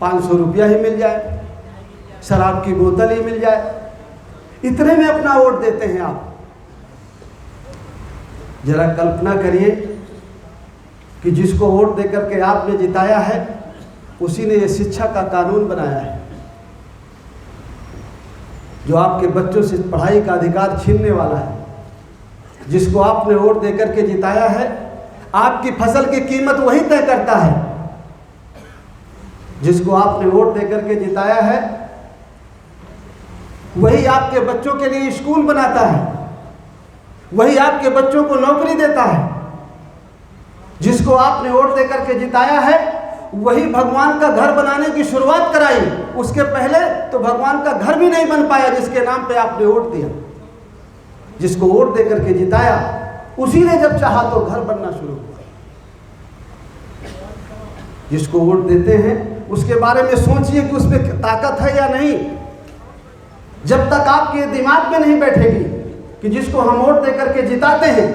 500 रुपया ही मिल जाए, शराब की बोतल ही मिल जाए, इतने में अपना वोट देते हैं आप। जरा कल्पना करिए कि जिसको वोट देकर के आपने जिताया है, उसी ने ये शिक्षा का कानून बनाया है जो आपके बच्चों से पढ़ाई का अधिकार छीनने वाला है। जिसको आपने वोट देकर के जिताया है, आपकी फसल की कीमत वही तय करता है। जिसको आपने वोट देकर के जिताया है, वही आपके बच्चों के लिए स्कूल बनाता है, वही आपके बच्चों को नौकरी देता है। जिसको आपने वोट देकर के जिताया है, वही भगवान का घर बनाने की शुरुआत कराई। उसके पहले तो भगवान का घर भी नहीं बन पाया जिसके नाम पे आपने वोट दिया। जिसको वोट देकर के जिताया, उसी ने जब चाहा तो घर बनना शुरू हुआ। जिसको वोट देते हैं उसके बारे में सोचिए कि उसमें ताकत है या नहीं। जब तक आपके दिमाग में नहीं बैठेगी कि जिसको हम वोट देकर के जिताते हैं,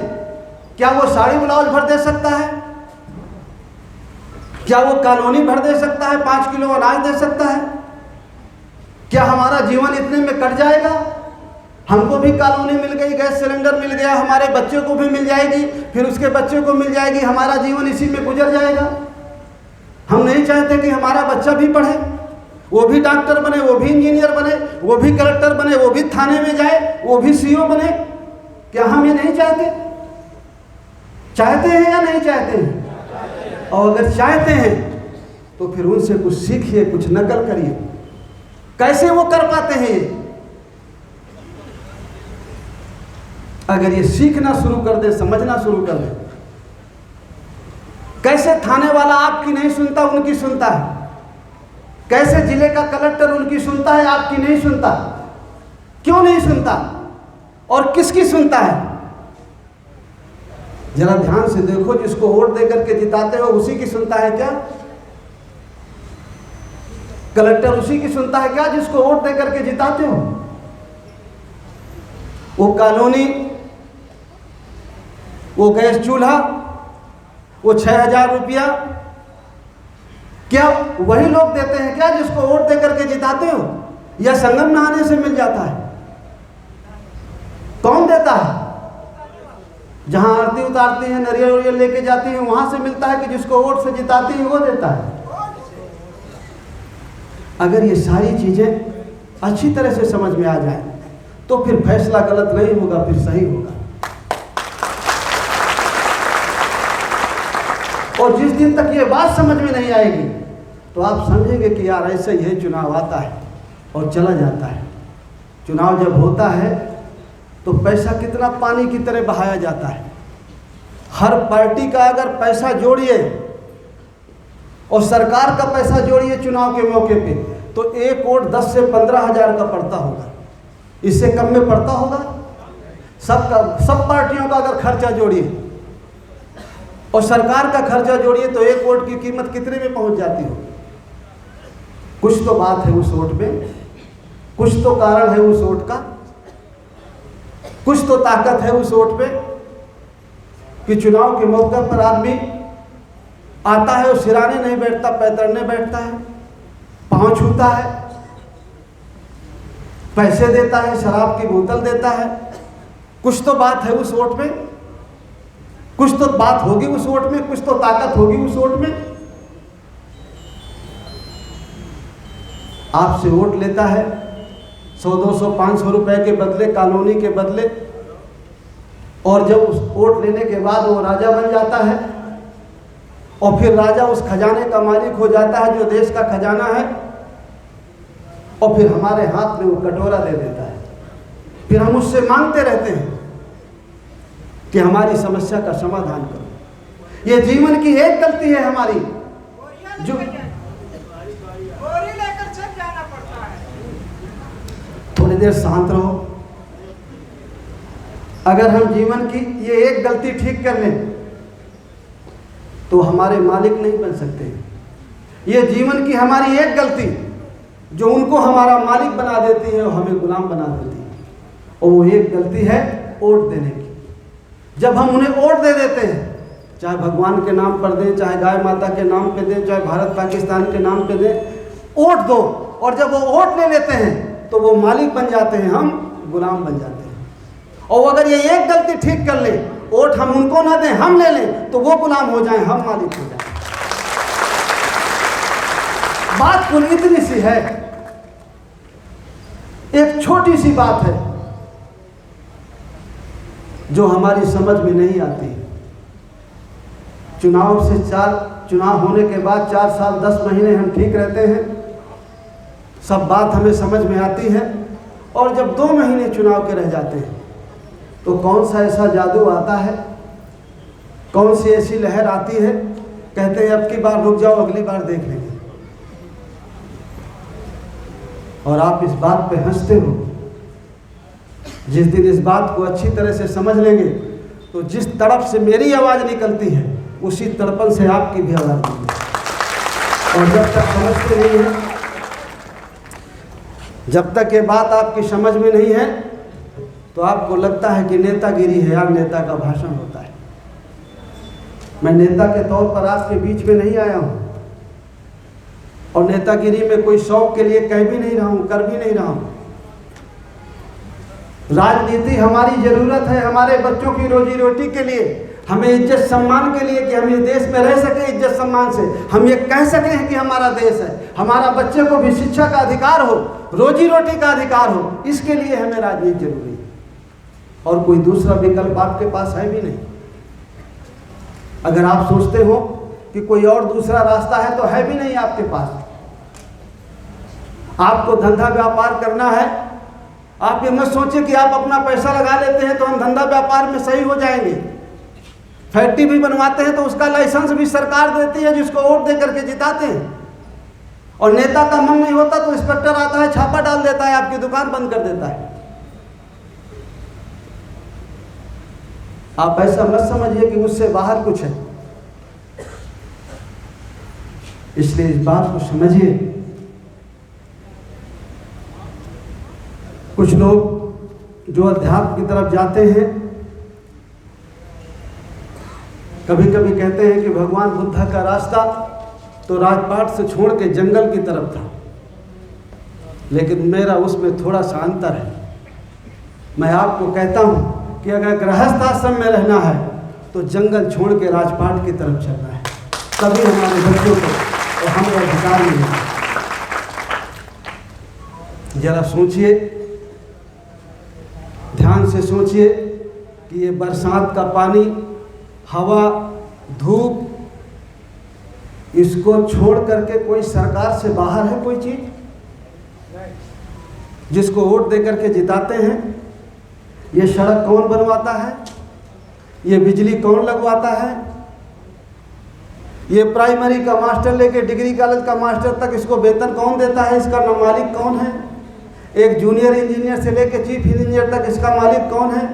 क्या वो साड़ी ब्लाउज भर दे सकता है? क्या वो कॉलोनी भर दे सकता है? 5 किलो अनाज दे सकता है? क्या हमारा जीवन इतने में कट जाएगा? हमको भी कॉलोनी मिल गई, गैस सिलेंडर मिल गया, हमारे बच्चे को भी मिल जाएगी, फिर उसके बच्चे को मिल जाएगी, हमारा जीवन इसी में गुजर जाएगा। हम नहीं चाहते कि हमारा बच्चा भी पढ़े, वो भी डॉक्टर बने, वो भी इंजीनियर बने, वो भी कलेक्टर बने, वो भी थाने में जाए, वो भी सीओ बने। क्या हम ये नहीं चाहते? चाहते हैं या नहीं चाहते हैं? और अगर चाहते हैं तो फिर उनसे कुछ सीखिए, कुछ नकल करिए। कैसे वो कर पाते हैं ये? अगर ये सीखना शुरू कर दे, समझना शुरू कर दे। कैसे थाने वाला आपकी नहीं सुनता, उनकी सुनता है? कैसे जिले का कलेक्टर उनकी सुनता है, आपकी नहीं सुनता? क्यों नहीं सुनता और किसकी सुनता है? जरा ध्यान से देखो, जिसको वोट देकर के जिताते हो उसी की सुनता है क्या? कलेक्टर उसी की सुनता है क्या जिसको वोट देकर के जिताते हो? वो कॉलोनी, वो गैस चूल्हा, वो 6,000 रुपया क्या वही लोग देते हैं क्या जिसको वोट देकर के जिताते हो? या संगम नहाने से मिल जाता है? कौन देता है? जहां आरती उतारती है, नरियल वरियल लेके जाती है, वहां से मिलता है कि जिसको वोट से जिताती है वो देता है। अगर ये सारी चीजें अच्छी तरह से समझ में आ जाए तो फिर फैसला गलत नहीं होगा, फिर सही होगा। और जिस दिन तक ये बात समझ में नहीं आएगी तो आप समझेंगे कि यार ऐसा ही है, चुनाव आता है और चला जाता है। चुनाव जब होता है तो पैसा कितना पानी की तरह बहाया जाता है। हर पार्टी का अगर पैसा जोड़िए और सरकार का पैसा जोड़िए चुनाव के मौके पे, तो एक वोट 10 से 15,000 का पड़ता होगा। इससे कम में पड़ता होगा? सब पार्टियों का अगर खर्चा जोड़िए और सरकार का खर्चा जोड़िए तो एक वोट की कीमत कितने में पहुंच जाती हो? कुछ तो बात है उस वोट में, कुछ तो कारण है उस वोट का, कुछ तो ताकत है उस वोट पे कि चुनाव के मौके पर आदमी आता है और सिराने नहीं बैठता, पैतरने बैठता है, पांव छूता है, पैसे देता है, शराब की बोतल देता है। कुछ तो बात है उस वोट में, कुछ तो बात होगी उस वोट में, कुछ तो ताकत होगी उस वोट में। आपसे वोट लेता है 100, 200, 500 रुपए के बदले, कॉलोनी के बदले, और जब उस वोट लेने के बाद वो राजा बन जाता है और फिर राजा उस खजाने का मालिक हो जाता है जो देश का खजाना है, और फिर हमारे हाथ में वो कटोरा दे देता है। फिर हम उससे मांगते रहते हैं कि हमारी समस्या का समाधान करो। ये जीवन की एक गलती है हमारी जो थोड़ी देर शांत रहो। अगर हम जीवन की ये एक गलती ठीक कर लें तो हमारे मालिक नहीं बन सकते। ये जीवन की हमारी एक गलती जो उनको हमारा मालिक बना देती है और हमें गुलाम बना देती है, और वो एक गलती है वोट देने की। जब हम उन्हें वोट दे देते हैं, चाहे भगवान के नाम पर दें, चाहे गाय माता के नाम पे दें, चाहे भारत पाकिस्तान के नाम पे दें, वोट दो, और जब वो वोट ले लेते हैं तो वो मालिक बन जाते हैं, हम गुलाम बन जाते हैं। और अगर ये एक गलती ठीक कर ले, वोट हम उनको ना दें, हम ले लें, तो वो गुलाम हो जाएं, हम मालिक हो जाएं। बात कुल इतनी सी है, एक छोटी सी बात है जो हमारी समझ में नहीं आती। चुनाव होने के बाद 4 साल 10 महीने हम ठीक रहते हैं, सब बात हमें समझ में आती है, और जब 2 महीने चुनाव के रह जाते हैं तो कौन सा ऐसा जादू आता है, कौन सी ऐसी लहर आती है, कहते हैं अब की बार रुक जाओ, अगली बार देख लेंगे। और आप इस बात पे हंसते हो। जिस दिन इस बात को अच्छी तरह से समझ लेंगे तो जिस तड़प से मेरी आवाज़ निकलती है उसी तड़पन से आपकी भी आवाज़ निकलती है। और जब तक समझते नहीं हैं, जब तक ये बात आपकी समझ में नहीं है तो आपको लगता है कि नेतागिरी है, यार नेता का भाषण होता है। मैं नेता के तौर पर आपके बीच में नहीं आया हूँ, और नेतागिरी में कोई शौक के लिए कह भी नहीं रहा हूँ, कर भी नहीं रहा हूँ। राजनीति हमारी जरूरत है, हमारे बच्चों की रोजी रोटी के लिए, हमें इज्जत सम्मान के लिए, कि हम इस देश में रह सके इज्जत सम्मान से, हम ये कह सके हैं कि हमारा देश है, हमारा बच्चे को भी शिक्षा का अधिकार हो, रोजी रोटी का अधिकार हो, इसके लिए हमें राजनीति जरूरी है। और कोई दूसरा विकल्प आपके पास है भी नहीं। अगर आप सोचते हो कि कोई और दूसरा रास्ता है तो है भी नहीं आपके पास। आपको धंधा व्यापार करना है, आप ये मत सोचिए कि आप अपना पैसा लगा लेते हैं तो हम धंधा व्यापार में सही हो जाएंगे। फैक्ट्री भी बनवाते हैं तो उसका लाइसेंस भी सरकार देती है, जिसको वोट दे करके जिताते हैं। और नेता का मन नहीं होता तो इंस्पेक्टर आता है, छापा डाल देता है, आपकी दुकान बंद कर देता है। आप ऐसा मत समझिए कि मुझसे बाहर कुछ है। इसलिए इस बात को समझिए। कुछ लोग जो अध्यात्म की तरफ जाते हैं, कभी कभी कहते हैं कि भगवान बुद्ध का रास्ता तो राजपाट से छोड़ के जंगल की तरफ था, लेकिन मेरा उसमें थोड़ा सा अंतर है। मैं आपको कहता हूं कि अगर गृहस्थ आश्रम में रहना है तो जंगल छोड़ के राजपाट की तरफ चलना है, तभी हमारे बच्चों को और हमारा अधिकार मिलेगा। जरा सोचिए, ध्यान से सोचिए कि ये बरसात का पानी, हवा, धूप, इसको छोड़ करके कोई सरकार से बाहर है कोई चीज? जिसको वोट दे करके जिताते हैं, ये सड़क कौन बनवाता है? ये बिजली कौन लगवाता है? ये प्राइमरी का मास्टर लेके डिग्री कॉलेज का मास्टर तक इसको वेतन कौन देता है? इसका मालिक कौन है? एक जूनियर इंजीनियर से लेके चीफ इंजीनियर तक इसका मालिक कौन है?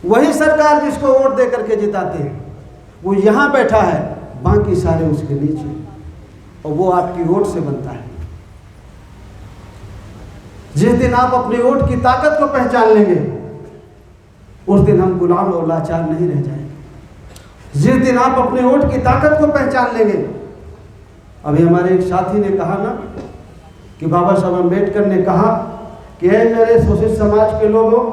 वही सरकार जिसको वोट दे करके जिताते हैं, वो यहाँ बैठा है, बाकी सारे उसके नीचे, और वो आपकी वोट से बनता है। जिस दिन आप अपनी वोट की ताकत को पहचान लेंगे, उस दिन हम गुलाम और लाचार नहीं रह जाएंगे। जिस दिन आप अपने वोट की ताकत को पहचान लेंगे, अभी हमारे एक साथी ने कहा ना कि बाबा साहब अम्बेडकर ने कहा कि ऐ मेरे शोषित समाज के लोगों,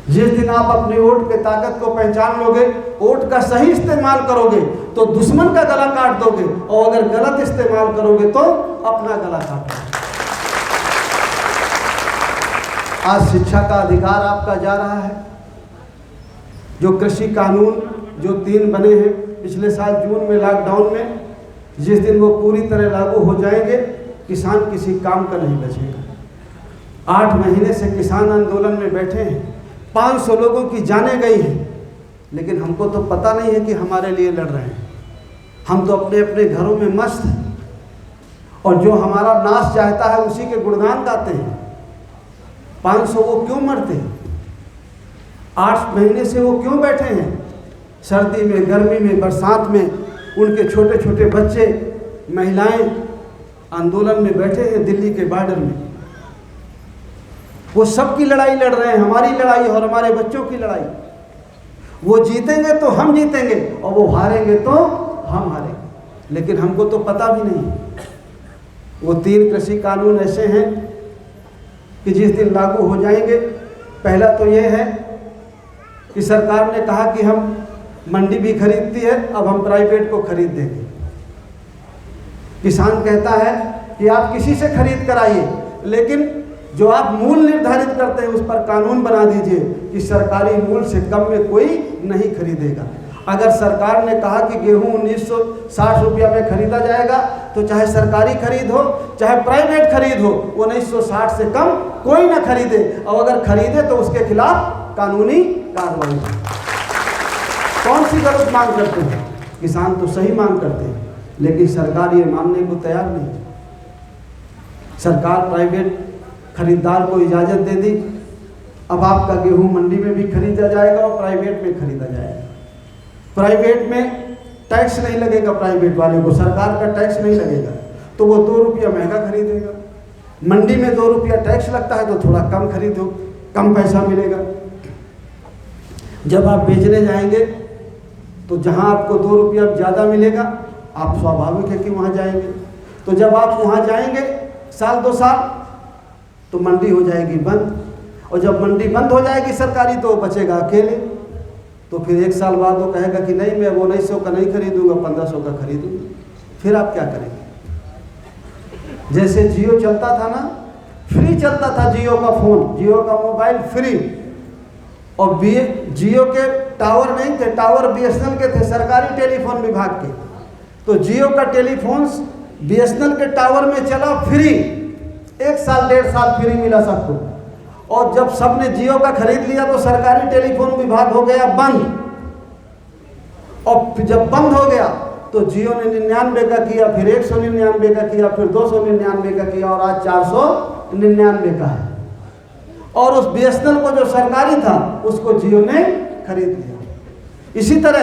जिस दिन आप अपनी वोट की ताकत को पहचान लोगे, वोट का सही इस्तेमाल करोगे तो दुश्मन का गला काट दोगे, और अगर गलत इस्तेमाल करोगे तो अपना गला काटोगे। आज शिक्षा का अधिकार आपका जा रहा है। जो कृषि कानून जो 3 बने हैं पिछले साल जून में लॉकडाउन में, जिस दिन वो पूरी तरह लागू हो जाएंगे, किसान किसी काम का नहीं बचेगा। 8 महीने से किसान आंदोलन में बैठे हैं, 500 लोगों की जानें गई हैं, लेकिन हमको तो पता नहीं है कि हमारे लिए लड़ रहे हैं। हम तो अपने अपने घरों में मस्त हैं, और जो हमारा नाश चाहता है उसी के गुणगान गाते हैं। 500 वो क्यों मरते हैं? 8 महीने से वो क्यों बैठे हैं? सर्दी में, गर्मी में, बरसात में उनके छोटे छोटे बच्चे, महिलाएं आंदोलन में बैठे हैं दिल्ली के बॉर्डर में। वो सबकी लड़ाई लड़ रहे हैं, हमारी लड़ाई और हमारे बच्चों की लड़ाई। वो जीतेंगे तो हम जीतेंगे, और वो हारेंगे तो हम हारेंगे, लेकिन हमको तो पता भी नहीं। वो 3 कृषि कानून ऐसे हैं कि जिस दिन लागू हो जाएंगे, पहला तो ये है कि सरकार ने कहा कि हम मंडी भी खरीदती है, अब हम प्राइवेट को खरीद देंगे। किसान कहता है कि आप किसी से खरीद कर आइए, लेकिन जो आप मूल निर्धारित करते हैं उस पर कानून बना दीजिए कि सरकारी मूल्य से कम में कोई नहीं खरीदेगा। अगर सरकार ने कहा कि गेहूं 1960 रुपया में खरीदा जाएगा, तो चाहे सरकारी खरीद हो चाहे प्राइवेट खरीद हो, 1960 से कम कोई ना खरीदे, और अगर खरीदे तो उसके खिलाफ कानूनी कार्रवाई। कौन सी गलत मांग करते हैं? किसान तो सही मांग करते हैं, लेकिन सरकार ये मानने को तैयार नहीं। सरकार प्राइवेट खरीदार को इजाज़त दे दी, अब आपका गेहूं मंडी में भी खरीदा जाएगा और प्राइवेट में खरीदा जाएगा। प्राइवेट में टैक्स नहीं लगेगा, प्राइवेट वाले को सरकार का टैक्स नहीं लगेगा, तो वो 2 रुपया महंगा खरीदेगा। मंडी में 2 रुपया टैक्स लगता है तो थोड़ा कम खरीदो, कम पैसा मिलेगा। जब आप बेचने जाएंगे तो जहां आपको 2 रुपया ज़्यादा मिलेगा, आप स्वाभाविक है कि वहाँ जाएंगे। तो जब आप वहाँ जाएंगे साल 2 साल तो मंडी हो जाएगी बंद, और जब मंडी बंद हो जाएगी सरकारी तो वो बचेगा अकेले। तो फिर 1 साल बाद वो कहेगा कि नहीं मैं वो 1900 का नहीं खरीदूंगा, 1500 का खरीदूंगा। फिर आप क्या करेंगे? जैसे जियो चलता था ना, फ्री चलता था जियो का फ़ोन, जियो का मोबाइल फ्री, और जियो के टावर नहीं थे, टावर BSNL के थे, सरकारी टेलीफोन विभाग के। तो जियो का टेलीफोन BSNL के टावर में चला फ्री, 1 साल 1.5 साल फ्री मिला सबको। और जब सबने जियो का खरीद लिया तो सरकारी टेलीफोन विभाग हो गया बंद, और जब बंद हो गया तो जियो ने 99 का किया, फिर 199 का किया, फिर 299 का किया, और आज 499 का है। और उस BSNL को जो सरकारी था उसको जियो ने खरीद लिया। इसी तरह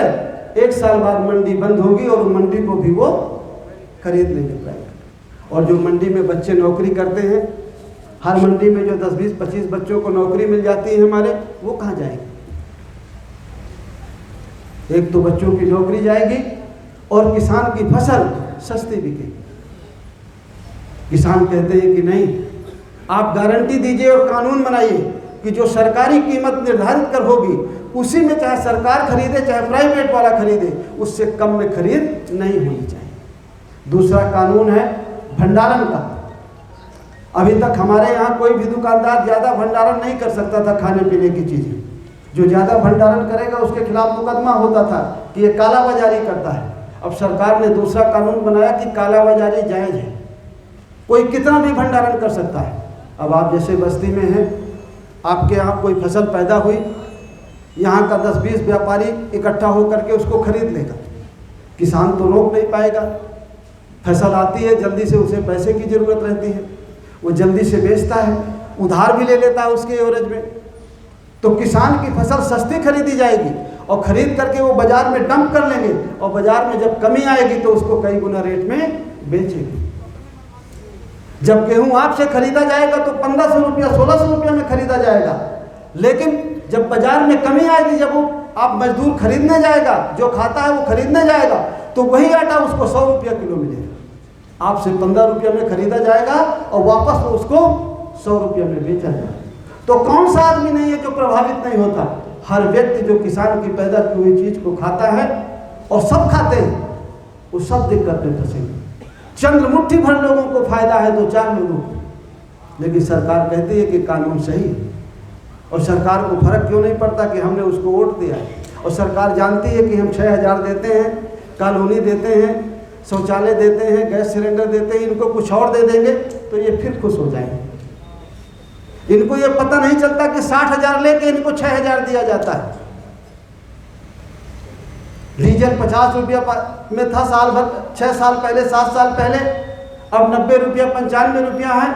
1 साल बाद मंडी बंद होगी और मंडी को भी वो खरीद लेंगे प्राइवेट। और जो मंडी में बच्चे नौकरी करते हैं, हर मंडी में जो 10, 20, 25 बच्चों को नौकरी मिल जाती है हमारे, वो कहाँ जाएंगे? एक तो बच्चों की नौकरी जाएगी और किसान की फसल सस्ती बिकेगी। किसान कहते हैं कि नहीं, आप गारंटी दीजिए और कानून बनाइए कि जो सरकारी कीमत निर्धारित कर होगी उसी में चाहे सरकार खरीदे चाहे प्राइवेट वाला खरीदे, उससे कम में खरीद नहीं होनी चाहिए। दूसरा कानून है भंडारण का। अभी तक हमारे यहाँ कोई भी दुकानदार ज़्यादा भंडारण नहीं कर सकता था खाने पीने की चीज़ें। जो ज़्यादा भंडारण करेगा उसके खिलाफ मुकदमा होता था कि ये कालाबाजारी करता है। अब सरकार ने दूसरा कानून बनाया कि कालाबाजारी जायज़ है, कोई कितना भी भंडारण कर सकता है। अब आप जैसे बस्ती में हैं, आपके यहाँ कोई फसल पैदा हुई, यहाँ का 10-20 व्यापारी इकट्ठा होकर के उसको खरीद लेगा, किसान तो रोक नहीं पाएगा। फसल आती है, जल्दी से उसे पैसे की ज़रूरत रहती है, वो जल्दी से बेचता है, उधार भी ले लेता है उसके एवरेज में। तो किसान की फसल सस्ती खरीदी जाएगी और ख़रीद करके वो बाज़ार में डंप कर लेंगे, और बाज़ार में जब कमी आएगी तो उसको कई गुना रेट में बेचेंगे। जब गेहूं आपसे खरीदा जाएगा तो 1500 रुपया 1600 रुपया में खरीदा जाएगा, लेकिन जब बाजार में कमी आएगी, जब वो आप मजदूर खरीदने जाएगा, जो खाता है वो खरीदने जाएगा, तो वही आटा उसको 100 रुपया किलो मिलेगा। आपसे 15 रुपया में खरीदा जाएगा और वापस वो उसको 100 रुपया में बेचा जाएगा। तो कौन सा आदमी नहीं है जो प्रभावित नहीं होता? हर व्यक्ति जो किसान की पैदा की हुई चीज़ को खाता है, और सब खाते हैं, वो सब दिक्कत में फंसेंगे। चंद्र मुट्ठी भर लोगों को फायदा है, 2-4 लोगों को। लेकिन सरकार कहती है कि कानून सही है, और सरकार को फर्क क्यों नहीं पड़ता कि हमने उसको वोट दिया है। और सरकार जानती है कि हम 6000 देते हैं, कॉलोनी देते हैं, शौचालय देते हैं, गैस सिलेंडर देते हैं, इनको कुछ और दे देंगे तो ये फिर खुश हो जाएंगे। इनको ये पता नहीं चलता कि 60,000 लेके इनको 6,000 दिया जाता है। डीजल 50 रुपया में था साल भर, 6 साल पहले, 7 साल पहले, अब 90 रुपया 95 रुपया है।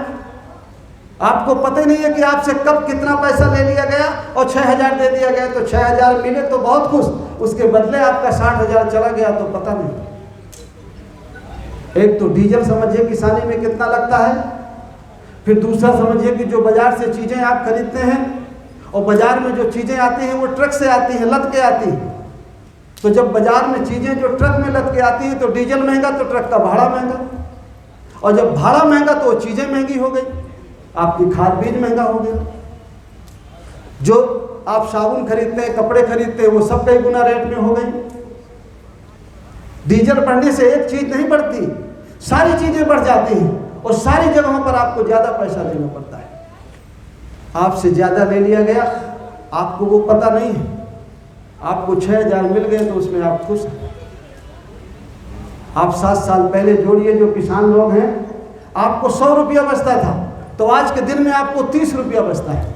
आपको पता ही नहीं है कि आपसे कब कितना पैसा ले लिया गया और 6,000 दे दिया गया। तो 6,000 मिले तो बहुत खुश, उसके बदले आपका 60,000 चला गया तो पता नहीं। एक तो डीजल समझिए किसानी में कितना लगता है, फिर दूसरा समझिए कि जो बाजार से चीज़ें आप खरीदते हैं, और बाजार में जो चीज़ें आती हैं वो ट्रक से आती हैं, लद के आती हैं। तो जब बाजार में चीज़ें जो ट्रक में लद के आती हैं तो डीजल महंगा तो ट्रक का भाड़ा महंगा, और जब भाड़ा महंगा तो चीज़ें महंगी हो गई, आपकी खाद बीज महंगा हो गया। जो आप साबुन खरीदते हैं, कपड़े खरीदते हैं, वो सब कई गुना रेट में हो गई। डीजल बढ़ने से एक चीज़ नहीं बढ़ती, सारी चीज़ें बढ़ जाती हैं, और सारी जगहों पर आपको ज़्यादा पैसा देना पड़ता है। आपसे ज़्यादा ले लिया गया, आपको वो पता नहीं है, आपको 6,000 मिल गए तो उसमें आप खुश हैं। आप 7 साल पहले जोड़िए, जो किसान लोग हैं, आपको 100 रुपया बचता था, तो आज के दिन में आपको 30 रुपया बचता है।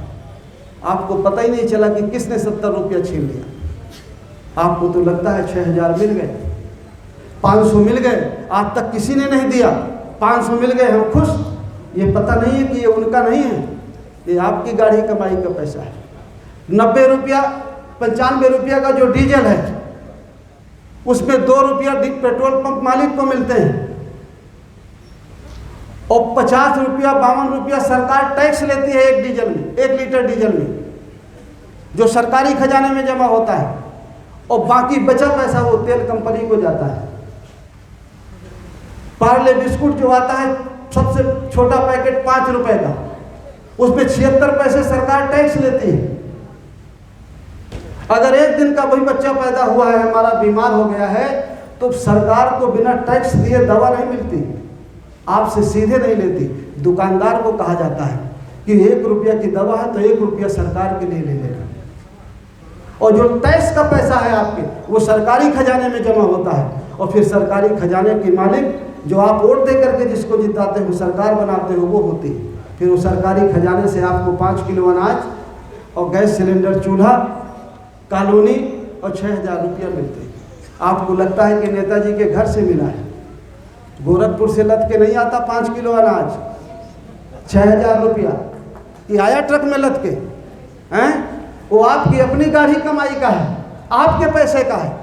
आपको पता ही नहीं चला कि किसने 70 रुपया छीन लिया। आपको तो लगता है 6,000 मिल गए, 500 मिल गए, आज तक किसी ने नहीं दिया, 500 मिल गए, हम खुश। ये पता नहीं है कि ये उनका नहीं है, ये आपकी गाड़ी कमाई का पैसा है। 90 रुपया 95 रुपया का जो डीजल है, उसमें 2 रुपया पेट्रोल पंप मालिक को मिलते हैं, और 50 रुपया 52 रुपया सरकार टैक्स लेती है एक डीजल में, 1 लीटर डीजल में, जो सरकारी खजाने में जमा होता है, और बाकी बचा पैसा वो तेल कंपनी को जाता है। पार्ले बिस्कुट जो आता है सबसे छोटा पैकेट 5 रुपए का, उसमें 76 पैसे सरकार टैक्स लेती है। अगर एक दिन का वही बच्चा पैदा हुआ है, हमारा बीमार हो गया है, तो सरकार को बिना टैक्स दिए दवा नहीं मिलती, आपसे सीधे नहीं लेती। दुकानदार को कहा जाता है कि 1 रुपया की दवा है तो 1 रुपया सरकार के लिए ले लेगा, और जो टैक्स का पैसा है आपके, वो सरकारी खजाने में जमा होता है, और फिर सरकारी खजाने की मालिक जो आप वोट दे करके जिसको जिताते हो, सरकार बनाते हो, वो होती है। फिर वो सरकारी खजाने से आपको 5 किलो अनाज और गैस सिलेंडर, चूल्हा, कॉलोनी और 6000 रुपया मिलते हैं। आपको लगता है कि नेताजी के घर से मिला है, गोरखपुर से लद के नहीं आता 5 किलो अनाज, 6000 रुपया, ये आया ट्रक में लद के हैं? वो आपकी अपनी गाढ़ी कमाई का है, आपके पैसे का है।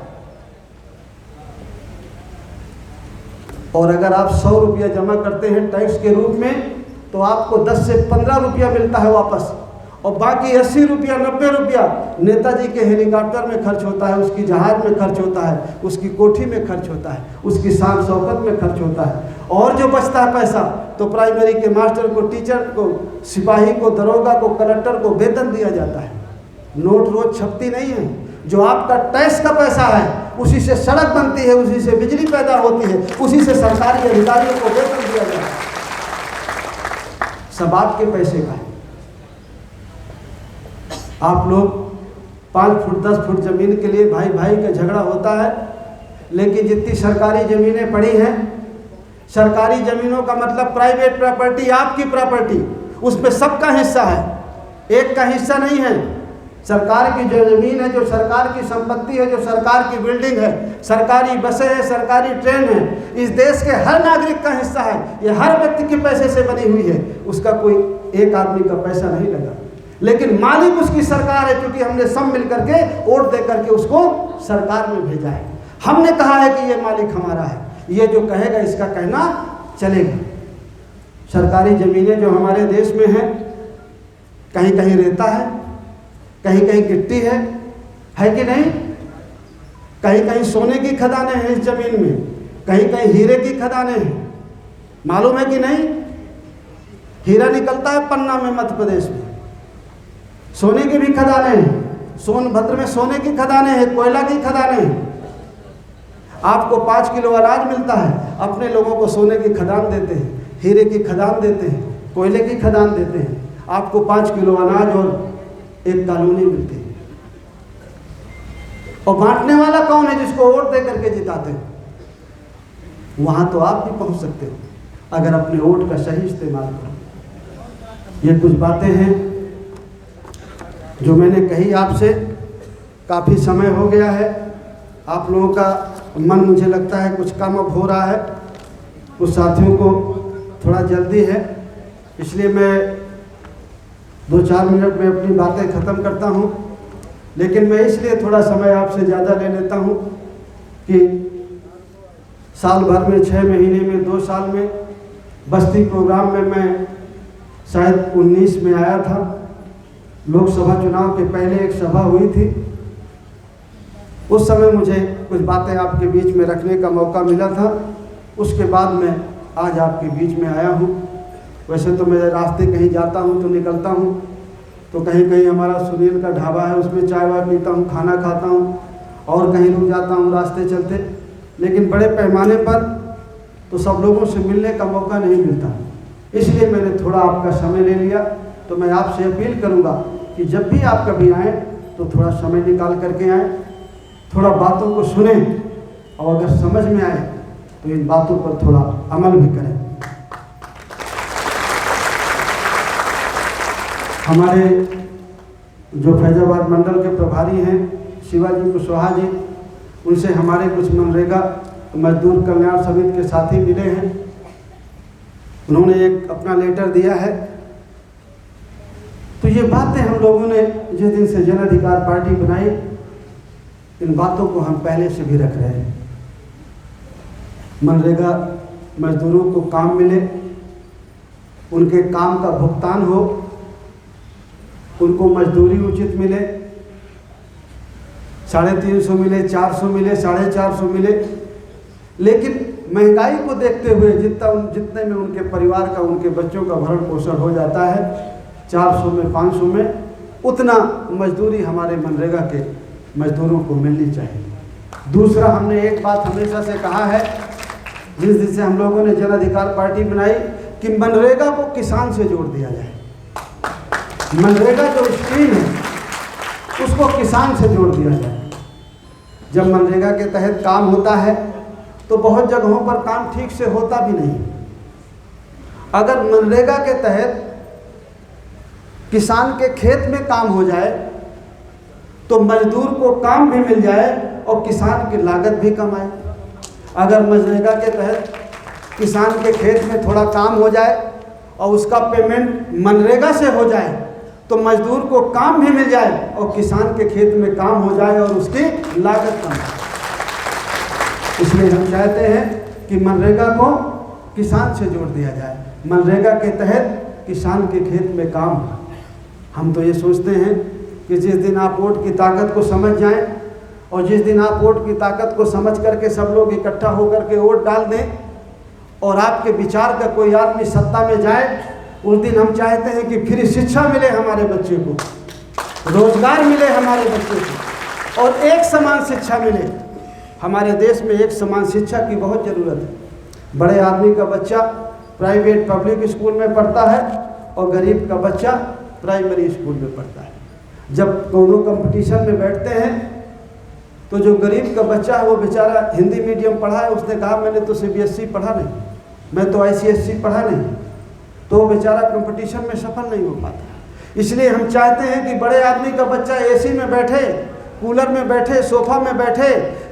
और अगर आप 100 रुपया जमा करते हैं टैक्स के रूप में, तो आपको 10 से 15 रुपया मिलता है वापस, और बाकी 80 रुपया 90 रुपया नेताजी के हेलीकॉप्टर में खर्च होता है, उसकी जहाज में खर्च होता है, उसकी कोठी में खर्च होता है, उसकी शान शौकत में खर्च होता है। और जो बचता है पैसा तो प्राइमरी के मास्टर को, टीचर को, सिपाही को, दरोगा को, कलेक्टर को वेतन दिया जाता है। नोट रोज छपती नहीं है। जो आपका टैक्स का पैसा है उसी से सड़क बनती है, उसी से बिजली पैदा होती है, उसी से सरकारी अधिकारियों को वेतन दिया जाता है, सब आपके पैसे का है। आप लोग 5 फुट 10 फुट जमीन के लिए भाई भाई का झगड़ा होता है, लेकिन जितनी सरकारी जमीनें पड़ी हैं, सरकारी जमीनों का मतलब प्राइवेट प्रॉपर्टी, आपकी प्रॉपर्टी, उसमें सबका हिस्सा है, एक का हिस्सा नहीं है। सरकार की जो जमीन है, जो सरकार की संपत्ति है, जो सरकार की बिल्डिंग है, सरकारी बसें हैं, सरकारी ट्रेन है, इस देश के हर नागरिक का हिस्सा है। ये हर व्यक्ति के पैसे से बनी हुई है, उसका कोई एक आदमी का पैसा नहीं लगा, लेकिन मालिक उसकी सरकार है, क्योंकि हमने सब मिल करके वोट दे करके उसको सरकार में भेजा है। हमने कहा है कि ये मालिक हमारा है, ये जो कहेगा इसका कहना चलेगा। सरकारी ज़मीनें जो हमारे देश में हैं, कहीं कहीं रेता है, कहीं कहीं गिट्टी है कि नहीं? कहीं कहीं सोने की खदानें हैं इस जमीन में, कहीं कहीं हीरे की खदानें हैं, मालूम है कि नहीं? हीरा निकलता है पन्ना में, मध्य प्रदेश में। सोने की भी खदानें हैं, सोनभद्र में सोने की खदानें हैं, कोयला की खदानें हैं। आपको 5 किलो अनाज मिलता है, अपने लोगों को सोने की खदान देते हैं, हीरे की खदान देते हैं, कोयले की खदान देते हैं। आपको 5 किलो अनाज और एक कॉलोनी मिलती है। और बांटने वाला कौन है? जिसको वोट दे करके जिताते हो। वहां तो आप भी पहुंच सकते हो अगर अपने वोट का सही इस्तेमाल करो। ये कुछ बातें हैं जो मैंने कही आपसे। काफ़ी समय हो गया है, आप लोगों का मन मुझे लगता है कुछ कम अब हो रहा है, कुछ साथियों को थोड़ा जल्दी है, इसलिए मैं 2-4 मिनट में अपनी बातें ख़त्म करता हूँ। लेकिन मैं इसलिए थोड़ा समय आपसे ज़्यादा ले लेता हूँ कि साल भर में 6 महीने में 2 साल में बस्ती प्रोग्राम में मैं शायद 19 में आया था। लोकसभा चुनाव के पहले एक सभा हुई थी, उस समय मुझे कुछ बातें आपके बीच में रखने का मौका मिला था। उसके बाद मैं आज आपके बीच में आया हूँ। वैसे तो मैं रास्ते कहीं जाता हूँ तो निकलता हूँ तो कहीं कहीं हमारा सुनील का ढाबा है, उसमें चाय वाय पीता हूँ, खाना खाता हूँ, और कहीं रुक जाता हूँ रास्ते चलते। लेकिन बड़े पैमाने पर तो सब लोगों से मिलने का मौका नहीं मिलता, इसलिए मैंने थोड़ा आपका समय ले लिया। तो मैं आपसे अपील करूँगा कि जब भी आप कभी आएँ तो थोड़ा समय निकाल करके आएँ, थोड़ा बातों को सुनें, और अगर समझ में आए तो इन बातों पर थोड़ा अमल भी करें। हमारे जो फैजाबाद मंडल के प्रभारी हैं शिवाजी कुशवाहा जी, उनसे हमारे कुछ मनरेगा मजदूर कल्याण समिति के साथी मिले हैं। उन्होंने एक अपना लेटर दिया है। तो ये बातें हम लोगों ने जिस दिन से जन अधिकार पार्टी बनाई, इन बातों को हम पहले से भी रख रहे हैं। मनरेगा मजदूरों को काम मिले, उनके काम का भुगतान हो, उनको मजदूरी उचित मिले, 350 मिले, 400 मिले, 450 मिले, लेकिन महंगाई को देखते हुए जितने में उनके परिवार का, उनके बच्चों का भरण पोषण हो जाता है 400 में 500 में, उतना मजदूरी हमारे मनरेगा के मजदूरों को मिलनी चाहिए। दूसरा, हमने एक बात हमेशा से कहा है, जिस दिन से हम लोगों ने जन अधिकार पार्टी बनाई, कि मनरेगा को किसान से जोड़ दिया जाए। मनरेगा जो स्कीम है उसको किसान से जोड़ दिया जाए। जब मनरेगा के तहत काम होता है तो बहुत जगहों पर काम ठीक से होता भी नहीं। अगर मनरेगा के तहत किसान के खेत में काम हो जाए तो मजदूर को काम भी मिल जाए और किसान की लागत भी कम आए। अगर मनरेगा के तहत किसान के खेत में थोड़ा काम हो जाए और उसका पेमेंट मनरेगा से हो जाए तो मजदूर को काम भी मिल जाए और किसान के खेत में काम हो जाए और उसकी लागत कम आए। इसलिए हम चाहते हैं कि मनरेगा को किसान से जोड़ दिया जाए। मनरेगा के तहत किसान के खेत में काम हो। हम तो ये सोचते हैं कि जिस दिन आप वोट की ताकत को समझ जाएं और जिस दिन आप वोट की ताकत को समझ करके सब लोग इकट्ठा होकर के वोट डाल दें और आपके विचार का कोई आदमी सत्ता में जाए, उस दिन हम चाहते हैं कि फ्री शिक्षा मिले हमारे बच्चे को, रोजगार मिले हमारे बच्चे को और एक समान शिक्षा मिले। हमारे देश में एक समान शिक्षा की बहुत ज़रूरत है। बड़े आदमी का बच्चा प्राइवेट पब्लिक स्कूल में पढ़ता है और गरीब का बच्चा प्राइमरी स्कूल में पढ़ता है। जब दोनों कंपटीशन में बैठते हैं तो जो गरीब का बच्चा है वो बेचारा हिंदी मीडियम पढ़ा है, उसने कहा मैंने तो CBSE पढ़ा नहीं, मैं तो ICSE पढ़ा नहीं, तो वो बेचारा कंपटीशन में सफल नहीं हो पाता। इसलिए हम चाहते हैं कि बड़े आदमी का बच्चा AC में बैठे, कूलर में बैठे, सोफा में बैठे,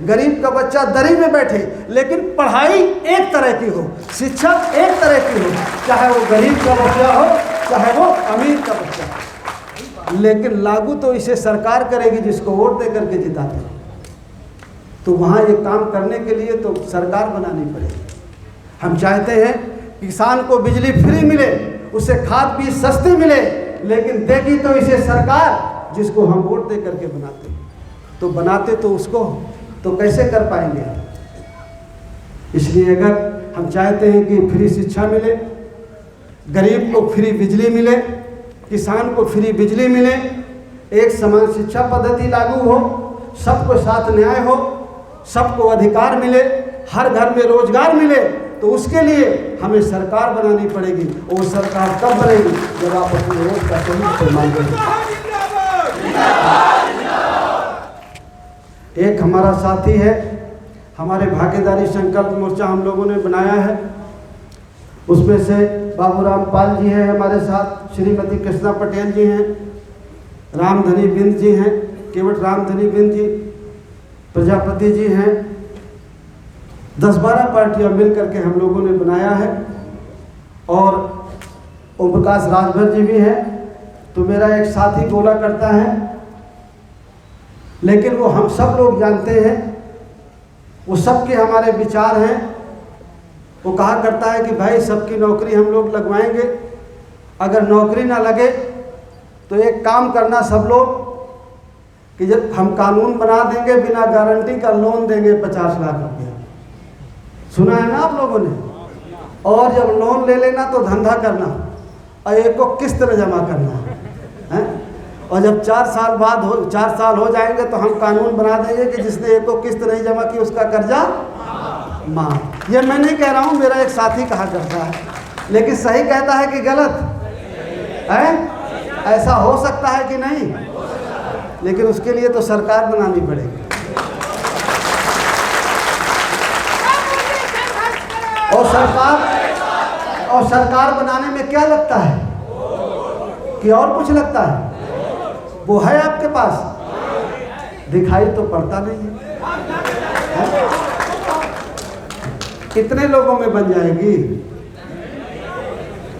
गरीब का बच्चा दरी में बैठे, लेकिन पढ़ाई एक तरह की हो, शिक्षा एक तरह की हो, चाहे वो गरीब का बच्चा हो चाहे वो अमीर का बच्चा हो। लेकिन लागू तो इसे सरकार करेगी जिसको वोट दे करके जिताते हैं। तो वहाँ ये काम करने के लिए तो सरकार बनानी पड़ेगी। हम चाहते हैं किसान को बिजली फ्री मिले, उसे खाद बीज सस्ते मिले, लेकिन देगी तो इसे सरकार जिसको हम वोट दे करके बनाते हैं। तो बनाते तो उसको तो कैसे कर पाएंगे। इसलिए अगर हम चाहते हैं कि फ्री शिक्षा मिले, गरीब को फ्री बिजली मिले, किसान को फ्री बिजली मिले, एक समान शिक्षा पद्धति लागू हो, सबको साथ न्याय हो, सबको अधिकार मिले, हर घर में रोजगार मिले, तो उसके लिए हमें सरकार बनानी पड़ेगी। और वो सरकार तब बनेगी जब आप अपने वोट का सही इस्तेमाल करें। एक हमारा साथी है, हमारे भागीदारी संकल्प मोर्चा हम लोगों ने बनाया है, उसमें से बाबूराम पाल जी हैं हमारे साथ, श्रीमती कृष्णा पटेल जी हैं, रामधनी बिंद जी हैं, केवट रामधनी बिंद जी, प्रजापति जी हैं, 10-12 पार्टियां मिल करके हम लोगों ने बनाया है। और ओम प्रकाश राजभर जी भी हैं। तो मेरा एक साथी बोला करता है, लेकिन वो हम सब लोग जानते हैं, वो सबके हमारे विचार हैं। वो कहा करता है कि भाई सबकी नौकरी हम लोग लगवाएंगे, अगर नौकरी ना लगे तो एक काम करना सब लोग कि जब हम कानून बना देंगे, बिना गारंटी का लोन देंगे 50 लाख रुपया। सुना है ना आप लोगों ने। और जब लोन ले लेना तो धंधा करना और एक को किस्त में जमा करना है। और जब 4 साल हो जाएंगे तो हम कानून बना देंगे कि जिसने एक को किस्त नहीं जमा की उसका कर्जा माफ। ये मैं नहीं कह रहा हूँ, मेरा एक साथी कहा करता है, लेकिन सही कहता है कि गलत है? ऐसा हो सकता है कि नहीं? लेकिन उसके लिए तो सरकार बनानी पड़ेगी। और सरकार बनाने में क्या लगता है कि और कुछ लगता है? वो है आपके पास, दिखाई तो पड़ता नहीं है। कितने लोगों में बन जाएगी?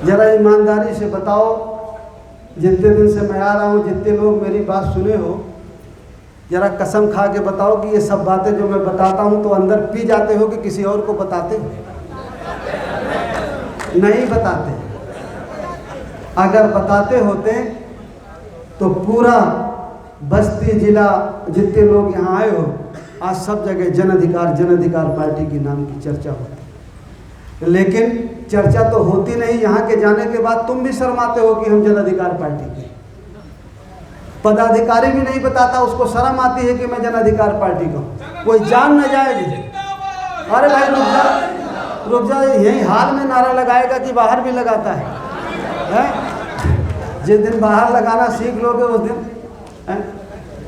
जरा ईमानदारी से बताओ, जितने दिन से मैं आ रहा हूँ, जितने लोग मेरी बात सुने हो, जरा कसम खा के बताओ कि ये सब बातें जो मैं बताता हूँ तो अंदर पी जाते हो कि किसी और को बताते हो? नहीं बताते। अगर बताते होते तो पूरा बस्ती जिला जितने लोग यहाँ आए हो, आज सब जगह जन अधिकार पार्टी के नाम की चर्चा होती है, लेकिन चर्चा तो होती नहीं। यहाँ के जाने के बाद तुम भी शर्माते हो कि हम जन अधिकार पार्टी के। पदाधिकारी भी नहीं बताता, उसको शर्म आती है कि मैं जन अधिकार पार्टी का हूँ। कोई जान न जाएगी। अरे भाई रुक जा, यही हाल में नारा लगाएगा कि बाहर भी लगाता है? जिस दिन बाहर लगाना सीख लोगे उस दिन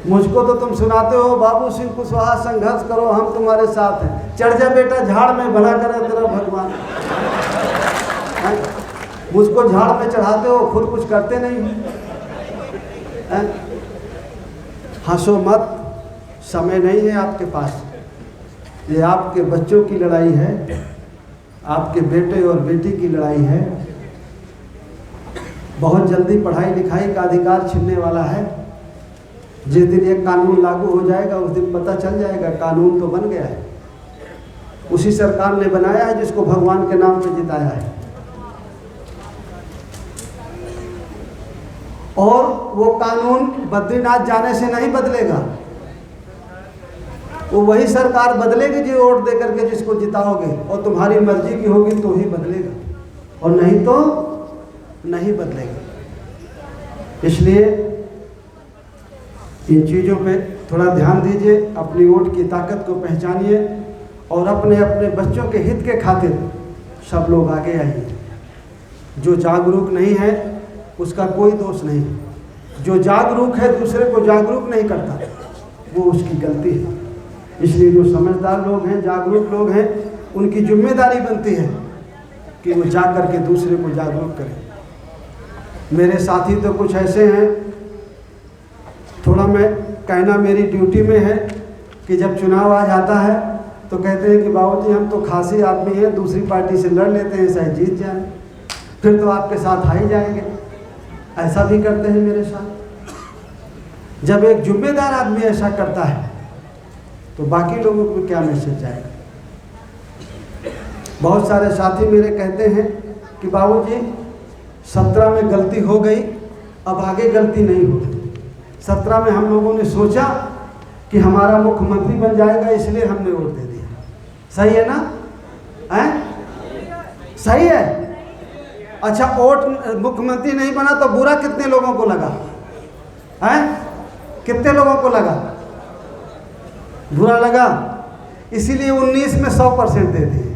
मुझको तो तुम सुनाते हो बाबू सिंह कुशवाहा संघर्ष करो हम तुम्हारे साथ हैं। चढ़ जा बेटा झाड़ में, भला करे तेरा भगवान। मुझको झाड़ में चढ़ाते हो, खुद कुछ करते नहीं। हंसो मत, समय नहीं है आपके पास। ये आपके बच्चों की लड़ाई है, आपके बेटे और बेटी की लड़ाई है। बहुत जल्दी पढ़ाई लिखाई का अधिकार छिनने वाला है। जिस दिन ये कानून लागू हो जाएगा उस दिन पता चल जाएगा कानून तो बन गया है। उसी सरकार ने बनाया है जिसको भगवान के नाम पे जिताया है। और वो कानून बद्रीनाथ जाने से नहीं बदलेगा। वो वही सरकार बदलेगी जो वोट दे करके जिसको जिताओगे, और तुम्हारी मर्जी की होगी तो ही बदलेगा, और नहीं तो नहीं बदलेगा। इसलिए इन चीज़ों पे थोड़ा ध्यान दीजिए, अपनी वोट की ताकत को पहचानिए और अपने अपने बच्चों के हित के खातिर सब लोग आगे आइए। जो जागरूक नहीं है उसका कोई दोष नहीं। जो जागरूक है दूसरे को जागरूक नहीं करता, वो उसकी गलती है। इसलिए जो समझदार लोग हैं, जागरूक लोग हैं, उनकी जिम्मेदारी बनती है कि वो जा कर के दूसरे को जागरूक करें। मेरे साथी तो कुछ ऐसे हैं, थोड़ा मैं कहना मेरी ड्यूटी में है कि जब चुनाव आ जाता है तो कहते हैं कि बाबूजी हम तो खासी आदमी हैं, दूसरी पार्टी से लड़ लेते हैं, शायद जीत जाए, फिर तो आपके साथ आ ही जाएंगे। ऐसा भी करते हैं मेरे साथ। जब एक जिम्मेदार आदमी ऐसा करता है तो बाकी लोगों को क्या मैसेज जाएगा। बहुत सारे साथी मेरे कहते हैं कि बाबूजी 17 में गलती हो गई, अब आगे गलती नहीं होगी। 17 में हम लोगों ने सोचा कि हमारा मुख्यमंत्री बन जाएगा इसलिए हमने वोट दे दिया। सही है ना? सही है। अच्छा, वोट मुख्यमंत्री नहीं बना तो बुरा कितने लोगों को लगा? कितने लोगों को लगा? बुरा लगा। इसीलिए 19 में 100% दे दिए।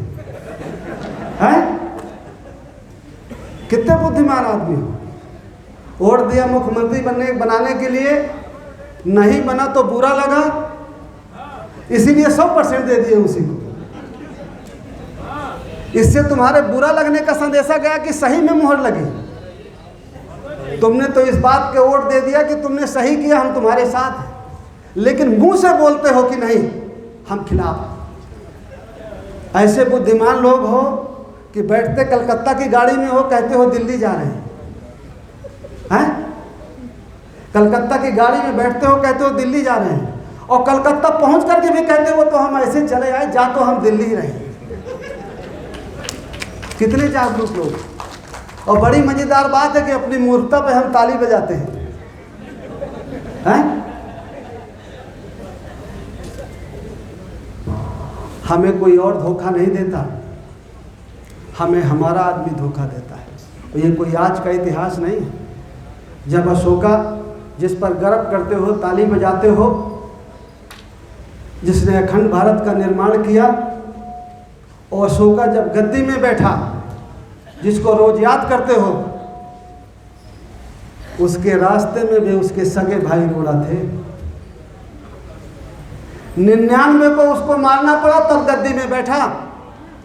कितने बुद्धिमान आदमी हो। वोट दिया मुख्यमंत्री बनाने के लिए, नहीं बना तो बुरा लगा, इसीलिए 100% दे दिए उसी को। इससे तुम्हारे बुरा लगने का संदेशा गया कि सही में मुहर लगी। तुमने तो इस बात के वोट दे दिया कि तुमने सही किया, हम तुम्हारे साथ हैं, लेकिन मुंह से बोलते हो कि नहीं हम खिलाफ हैं। ऐसे बुद्धिमान लोग हो कि बैठते कलकत्ता की गाड़ी में हो, कहते हो दिल्ली जा रहे हैं। कलकत्ता की गाड़ी में बैठते हो, कहते हो दिल्ली जा रहे हैं, और कलकत्ता पहुंच करके भी कहते हो तो हम ऐसे चले आए, जा तो हम दिल्ली ही रहे। कितने जागरूक लोग। और बड़ी मजेदार बात है कि अपनी मूर्खता पे हम ताली बजाते हैं। हमें कोई और धोखा नहीं देता, हमें हमारा आदमी धोखा देता है। और ये कोई आज का इतिहास नहीं है। जब अशोका, जिस पर गर्व करते हो, ताली बजाते हो, जिसने अखंड भारत का निर्माण किया, और अशोका जब गद्दी में बैठा, जिसको रोज याद करते हो, उसके रास्ते में भी उसके सगे भाई रोड़ा थे। 99 को उसको मारना पड़ा, तब गद्दी में बैठा,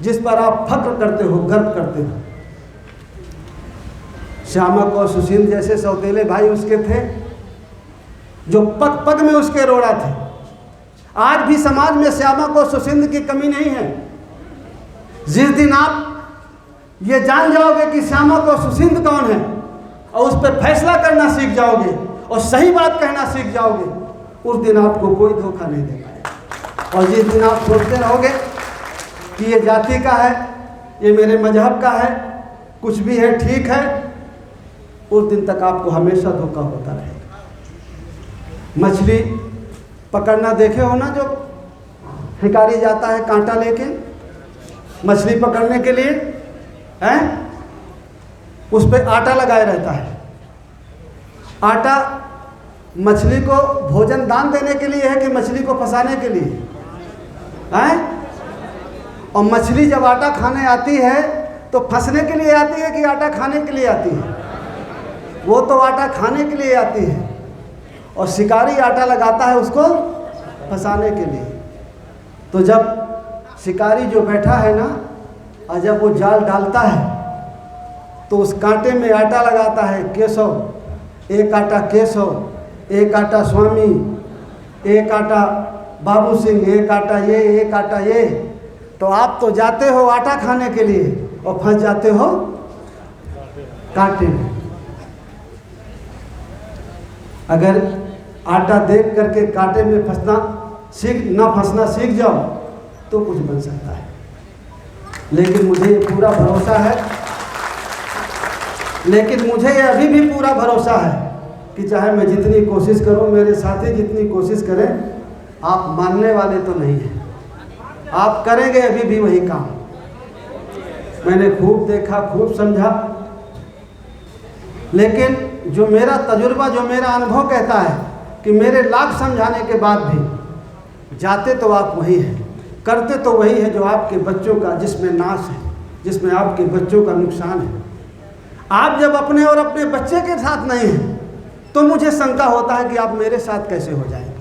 जिस पर आप फक्र करते हो, गर्व करते हो। श्यामा को सुशील जैसे सौतेले भाई उसके थे, जो पग पग में उसके रोड़ा थे। आज भी समाज में श्यामा को सुसिंद की कमी नहीं है। जिस दिन आप ये जान जाओगे कि श्यामा को सुसिंद कौन है, और उस पर फैसला करना सीख जाओगे और सही बात कहना सीख जाओगे, उस दिन आपको कोई धोखा नहीं दे पाएगा। और जिस दिन आप सोचते रहोगे कि ये जाति का है, ये मेरे मजहब का है, कुछ भी है ठीक है, उस दिन तक आपको हमेशा धोखा होता रहेगा। मछली पकड़ना देखे हो ना, जो शिकारी जाता है कांटा लेके मछली पकड़ने के लिए, हैं, उस पे आटा लगाए रहता है। आटा मछली को भोजन दान देने के लिए है कि मछली को फंसाने के लिए, हैं? और मछली जब आटा खाने आती है तो फंसने के लिए आती है कि आटा खाने के लिए आती है? वो तो आटा खाने के लिए आती है, और शिकारी आटा लगाता है उसको फंसाने के लिए। तो जब शिकारी जो बैठा है ना, और जब वो जाल डालता है तो उस कांटे में आटा लगाता है केशव, एक आटा केशव, एक आटा स्वामी, एक आटा बाबू सिंह, एक आटा ये, एक आटा ये। तो आप तो जाते हो आटा खाने के लिए और फंस जाते हो कांटे में। अगर आटा देख करके कांटे में फंसना सीख जाओ तो कुछ बन सकता है। लेकिन मुझे ये पूरा भरोसा है, लेकिन मुझे ये अभी भी पूरा भरोसा है कि चाहे मैं जितनी कोशिश करूं, मेरे साथी जितनी कोशिश करें, आप मानने वाले तो नहीं हैं। आप करेंगे अभी भी वही काम। मैंने खूब देखा, खूब समझा, लेकिन जो मेरा तजुर्बा, जो मेरा अनुभव कहता है कि मेरे लाख समझाने के बाद भी जाते तो आप वही हैं, करते तो वही है जो आपके बच्चों का, जिसमें नाश है, जिसमें आपके बच्चों का नुकसान है। आप जब अपने और अपने बच्चे के साथ नहीं हैं तो मुझे शंका होता है कि आप मेरे साथ कैसे हो जाएंगे।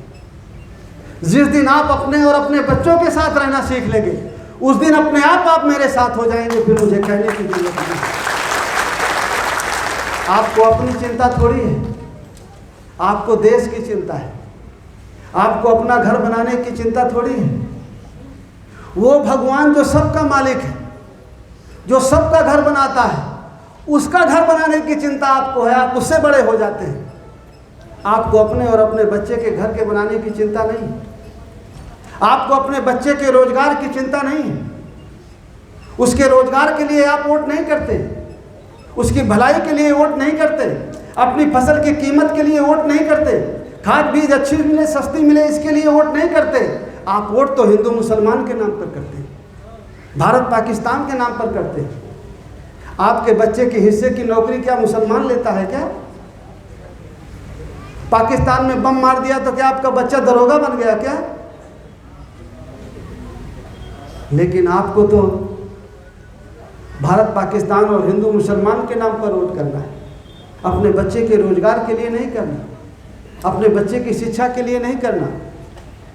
जिस दिन आप अपने और अपने बच्चों के साथ रहना सीख लेंगे, उस दिन अपने आप मेरे साथ हो जाएंगे। फिर मुझे कहने की जरूरत नहीं। आपको अपनी चिंता थोड़ी है, आपको देश की चिंता है, आपको अपना घर बनाने की चिंता थोड़ी है। वो भगवान जो सबका मालिक है, जो सबका घर बनाता है, उसका घर बनाने की चिंता आपको है। आप उससे बड़े हो जाते हैं। आपको अपने और अपने बच्चे के घर के बनाने की चिंता नहीं, आपको अपने बच्चे के रोजगार की चिंता नहीं है। उसके रोजगार के लिए आप वोट नहीं करते, उसकी भलाई के लिए वोट नहीं करते, अपनी फसल की कीमत के लिए वोट नहीं करते, खाद बीज अच्छी मिले, सस्ती मिले, इसके लिए वोट नहीं करते। आप वोट तो हिंदू मुसलमान के नाम पर करते हैं, भारत पाकिस्तान के नाम पर करते हैं। आपके बच्चे के हिस्से की नौकरी क्या मुसलमान लेता है क्या? पाकिस्तान में बम मार दिया तो क्या आपका बच्चा दरोगा बन गया क्या? लेकिन आपको तो भारत पाकिस्तान और हिंदू मुसलमान के नाम पर वोट करना है। अपने बच्चे के रोजगार के लिए नहीं करना, अपने बच्चे की शिक्षा के लिए नहीं करना।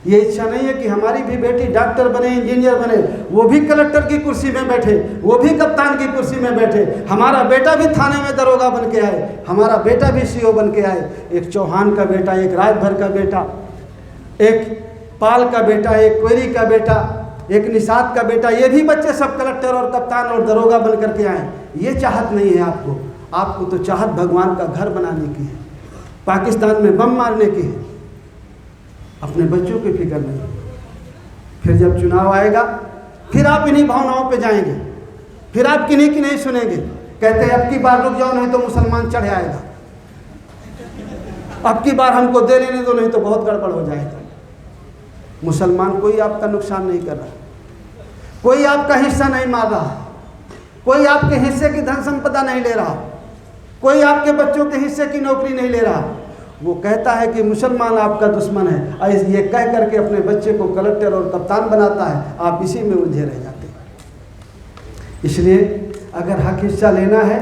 ये इच्छा नहीं है कि हमारी भी बेटी डॉक्टर बने, इंजीनियर बने, वो भी कलेक्टर की कुर्सी में बैठे, वो भी कप्तान की कुर्सी में बैठे, हमारा बेटा भी थाने में दरोगा बन के आए, हमारा बेटा भी सीओ बन के आए। एक चौहान का बेटा, एक राजभर का बेटा, एक पाल का बेटा, एक कोयरी का बेटा, एक निषाद का बेटा, ये भी बच्चे सब कलेक्टर और कप्तान और दरोगा बन करके आए। ये चाहत नहीं है आपको। आपको तो चाहत भगवान का घर बनाने की है, पाकिस्तान में बम मारने की है। अपने बच्चों की फिक्र नहीं। फिर जब चुनाव आएगा, फिर आप इन्हीं भावनाओं पे जाएंगे, फिर आप किन्हीं की नहीं सुनेंगे। कहते हैं अब की बार रुक जाओ, नहीं तो मुसलमान चढ़ आएगा, अब की बार हमको दे लेने दो, नहीं तो बहुत गड़बड़ हो जाएगा। मुसलमान कोई आपका नुकसान नहीं कर रहा, कोई आपका हिस्सा नहीं मार रहा, कोई आपके हिस्से की धन संपदा नहीं ले रहा, कोई आपके बच्चों के हिस्से की नौकरी नहीं ले रहा। वो कहता है कि मुसलमान आपका दुश्मन है, और ये कह करके अपने बच्चे को कलेक्टर और कप्तान बनाता है। आप इसी में उलझे रह जाते हैं। इसलिए अगर हक हिस्सा लेना है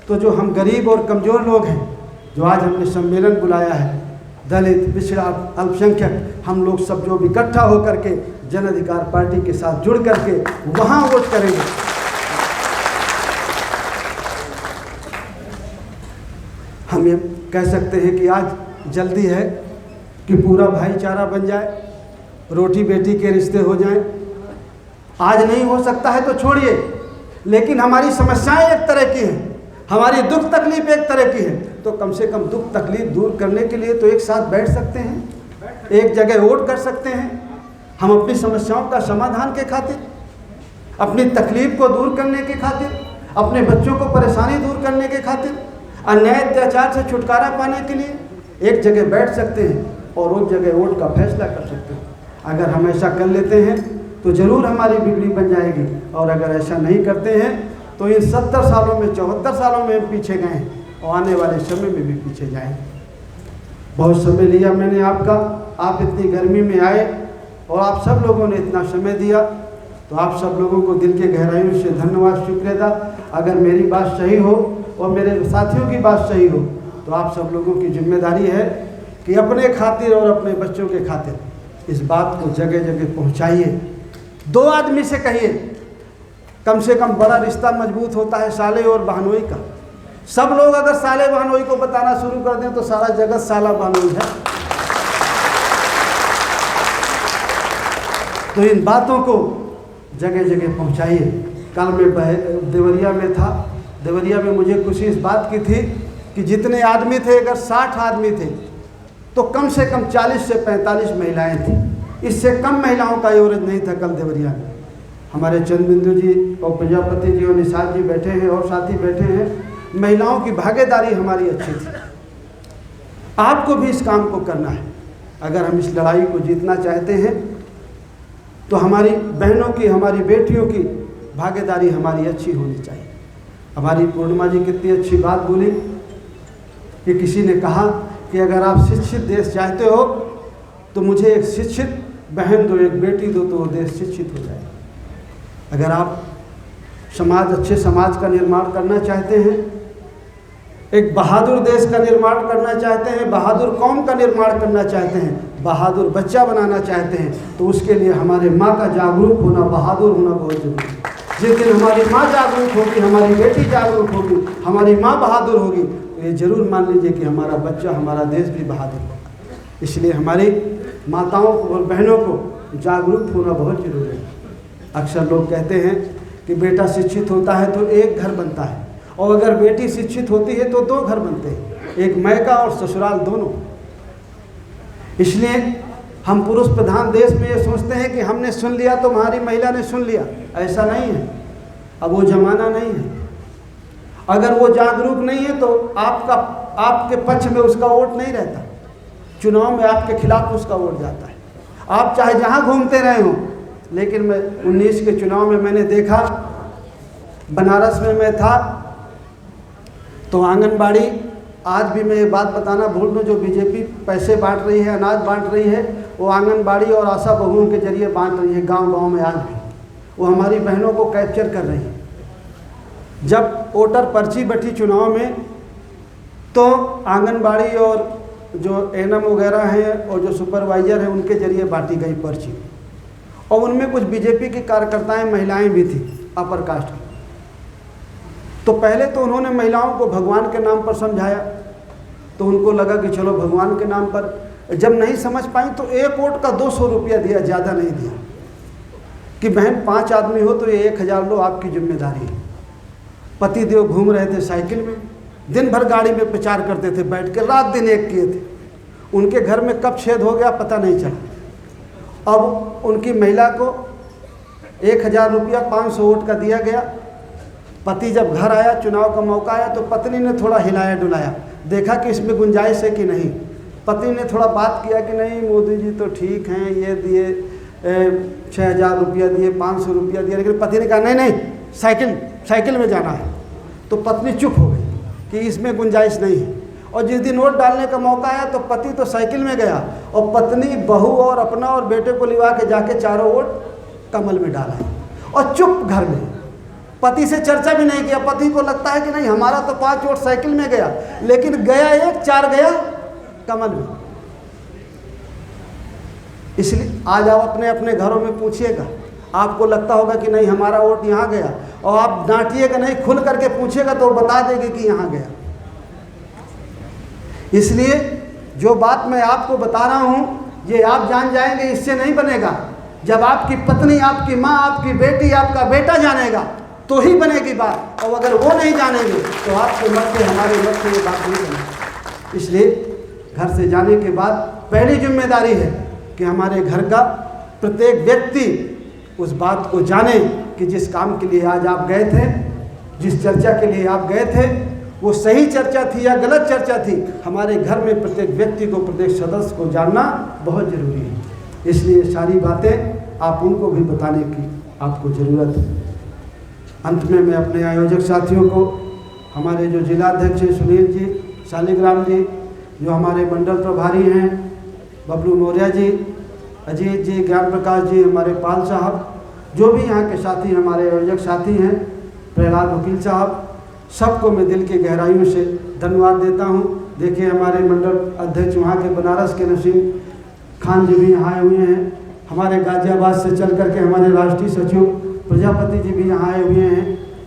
तो जो हम गरीब और कमज़ोर लोग हैं, जो आज हमने सम्मेलन बुलाया है, दलित, पिछड़ा, अल्पसंख्यक, हम लोग सब जो इकट्ठा होकर के जन अधिकार पार्टी के साथ जुड़ करके वहाँ वोट करेंगे। हम ये कह सकते हैं कि आज जल्दी है कि पूरा भाईचारा बन जाए, रोटी बेटी के रिश्ते हो जाएं। आज नहीं हो सकता है तो छोड़िए, लेकिन हमारी समस्याएं एक तरह की हैं, हमारी दुख तकलीफ एक तरह की है, तो कम से कम दुख तकलीफ दूर करने के लिए तो एक साथ बैठ सकते हैं, एक जगह वोट कर सकते हैं। हम अपनी समस्याओं का समाधान के खातिर, अपनी तकलीफ को दूर करने के खातिर, अपने बच्चों को परेशानी दूर करने के खातिर, अन्याय अत्याचार से छुटकारा पाने के लिए एक जगह बैठ सकते हैं और उस जगह वोट का फैसला कर सकते हैं। अगर हम ऐसा कर लेते हैं तो ज़रूर हमारी बिगड़ी बन जाएगी, और अगर ऐसा नहीं करते हैं तो इन 70 सालों में 74 सालों में हम पीछे गए हैं और आने वाले समय में भी पीछे जाएंगे। बहुत समय लिया मैंने आपका, आप इतनी गर्मी में आए और आप सब लोगों ने इतना समय दिया, तो आप सब लोगों को दिल के गहराइयों से धन्यवाद, शुक्र अदा। अगर मेरी बात सही हो और मेरे साथियों की बात सही हो तो आप सब लोगों की जिम्मेदारी है कि अपने खातिर और अपने बच्चों के खातिर इस बात को जगह जगह पहुंचाइए। 2 आदमी से कहिए, कम से कम बड़ा रिश्ता मजबूत होता है साले और बहनोई का। सब लोग अगर साले बहनोई को बताना शुरू कर दें तो सारा जगत साला बहनोई है। तो इन बातों को जगह जगह पहुंचाइए। कल मैं देवरिया में था, देवरिया में मुझे खुशी इस बात की थी कि जितने आदमी थे, अगर 60 आदमी थे तो कम से कम 40 से 45 महिलाएं थी। इससे कम महिलाओं का एवरेज नहीं था कल देवरिया में। हमारे चंद्रबिंदु जी और प्रजापति जी और निषाद जी बैठे हैं और साथी बैठे हैं। महिलाओं की भागीदारी हमारी अच्छी थी। आपको भी इस काम को करना है। अगर हम इस लड़ाई को जीतना चाहते हैं तो हमारी बहनों की, हमारी बेटियों की भागीदारी हमारी अच्छी होनी चाहिए। हमारी पूर्णिमा जी कितनी अच्छी बात बोली कि किसी ने कहा कि अगर आप शिक्षित देश चाहते हो तो मुझे एक शिक्षित बहन दो, एक बेटी दो, तो वो देश शिक्षित हो जाए। अगर आप अच्छे समाज का निर्माण करना चाहते हैं, एक बहादुर देश का निर्माण करना चाहते हैं, बहादुर कौम का निर्माण करना चाहते हैं, बहादुर बच्चा बनाना चाहते हैं, तो उसके लिए हमारे माँ का जागरूक होना, बहादुर होना बहुत जरूरी है। जिस दिन हमारी माँ जागरूक होगी, हमारी बेटी जागरूक होगी, हमारी माँ बहादुर होगी, तो ये जरूर मान लीजिए कि हमारा बच्चा, हमारा देश भी बहादुर होगा। इसलिए हमारी माताओं और बहनों को जागरूक होना बहुत जरूरी है। अक्सर लोग कहते हैं कि बेटा शिक्षित होता है तो एक घर बनता है, और अगर बेटी शिक्षित होती है तो 2 घर बनते हैं, एक मैका और ससुराल दोनों। इसलिए हम पुरुष प्रधान देश में ये सोचते हैं कि हमने सुन लिया तो हमारी महिला ने सुन लिया। ऐसा नहीं है, अब वो ज़माना नहीं है। अगर वो जागरूक नहीं है तो आपके पक्ष में उसका वोट नहीं रहता, चुनाव में आपके खिलाफ उसका वोट जाता है। आप चाहे जहाँ घूमते रहे हों, लेकिन मैं 19 के चुनाव में मैंने देखा, बनारस में मैं था तो आंगनबाड़ी, आज भी मैं ये बात बताना भूल दूँ, जो बीजेपी पैसे बांट रही है, अनाज बांट रही है, वो आंगनबाड़ी और आशा बहुओं के जरिए बांट रही है गांव-गांव में। आज भी वो हमारी बहनों को कैप्चर कर रही है। जब वोटर पर्ची बटी चुनाव में तो आंगनबाड़ी और जो एनएम वगैरह हैं और जो सुपरवाइज़र हैं उनके जरिए बांटी गई पर्ची, और उनमें कुछ बीजेपी की कार्यकर्ताएं, महिलाएं भी थी अपर कास्ट। तो पहले तो उन्होंने महिलाओं को भगवान के नाम पर समझाया, तो उनको लगा कि चलो भगवान के नाम पर। जब नहीं समझ पाई तो एक वोट का 200 रुपया दिया, ज़्यादा नहीं दिया, कि बहन 5 आदमी हो तो ये 1000 लो, आपकी जिम्मेदारी है। पति देव घूम रहे थे साइकिल में, दिन भर गाड़ी में प्रचार करते थे बैठ के, रात दिन एक किए थे। उनके घर में कब छेद हो गया पता नहीं चला। अब उनकी महिला को 1000 रुपया 500 वोट का दिया गया। पति जब घर आया, चुनाव का मौका आया, तो पत्नी ने थोड़ा हिलाया डुलाया, देखा कि इसमें गुंजाइश है कि नहीं। पति ने थोड़ा बात किया कि नहीं मोदी जी तो ठीक हैं, ये दिए 6000 रुपया दिए, 500 रुपया दिया, लेकिन पति ने कहा नहीं नहीं, साइकिल में जाना है। तो पत्नी चुप हो गई कि इसमें गुंजाइश नहीं है। और जिस दिन वोट डालने का मौका आया तो पति तो साइकिल में गया और पत्नी, बहू और अपना और बेटे को लिवा के जाके चारों वोट कमल में डाला है, और चुप घर में। पति से चर्चा भी नहीं किया। पति को लगता है कि नहीं हमारा तो 5 वोट साइकिल में गया, लेकिन गया 1, 4 गया कमल में। इसलिए आज आप अपने अपने घरों में पूछिएगा, आपको लगता होगा कि नहीं हमारा वोट यहाँ गया, और आप डांटिएगा नहीं, खुल करके पूछिएगा तो बता देंगे कि यहाँ गया। इसलिए जो बात मैं आपको बता रहा हूँ ये आप जान जाएंगे, इससे नहीं बनेगा। जब आपकी पत्नी, आपकी माँ, आपकी बेटी, आपका बेटा जानेगा तो ही बनेगी बात, और अगर वो नहीं जानेंगे तो आपके मत से, हमारे मत से ये बात नहीं बनेगी। इसलिए घर से जाने के बाद पहली जिम्मेदारी है कि हमारे घर का प्रत्येक व्यक्ति उस बात को जाने कि जिस काम के लिए आज आप गए थे, जिस चर्चा के लिए आप गए थे, वो सही चर्चा थी या गलत चर्चा थी। हमारे घर में प्रत्येक व्यक्ति को, प्रत्येक सदस्य को जानना बहुत ज़रूरी है। इसलिए सारी बातें आप उनको भी बताने की आपको ज़रूरत है। अंत में मैं अपने आयोजक साथियों को, हमारे जो जिलाध्यक्ष हैं सुनील जी, शालिग्राम जी, जो हमारे मंडल प्रभारी हैं बबलू मौर्य जी, अजीत जी, ज्ञान प्रकाश जी, हमारे पाल साहब, जो भी यहाँ के साथी हमारे आयोजक साथी हैं, प्रहलाद वकील साहब, सबको मैं दिल की गहराइयों से धन्यवाद देता हूँ। देखिए हमारे मंडल अध्यक्ष वहाँ के बनारस के नसीम खान जी भी यहाँ आए हुए हैं, हमारे गाजियाबाद से चल करके हमारे राष्ट्रीय सचिव प्रजापति जी भी यहाँ आए हुए हैं,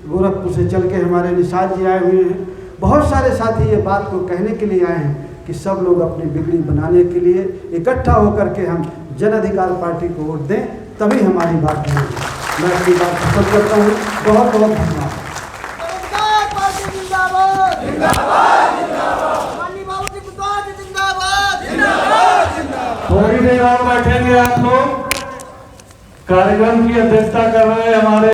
गोरखपुर से चल के हमारे निषाद जी आए हुए हैं। बहुत सारे साथी ये बात को कहने के लिए आए हैं कि सब लोग अपनी बिगड़ी बनाने के लिए इकट्ठा होकर के हम जन अधिकार पार्टी को वोट दें, तभी हमारी बात बनेगी। मैं अपनी बात खत्म करता हूँ। बहुत बहुत धन्यवाद। अधिकार पार्टी जिंदाबाद जिंदाबाद जिंदाबाद। माननीय बाबू जी कुशवाहा जी जिंदाबाद जिंदाबाद जिंदाबाद। थोड़ी देर और बैठेंगे आप लोग। कार्यक्रम की अध्यक्षता कर रहे हैं हमारे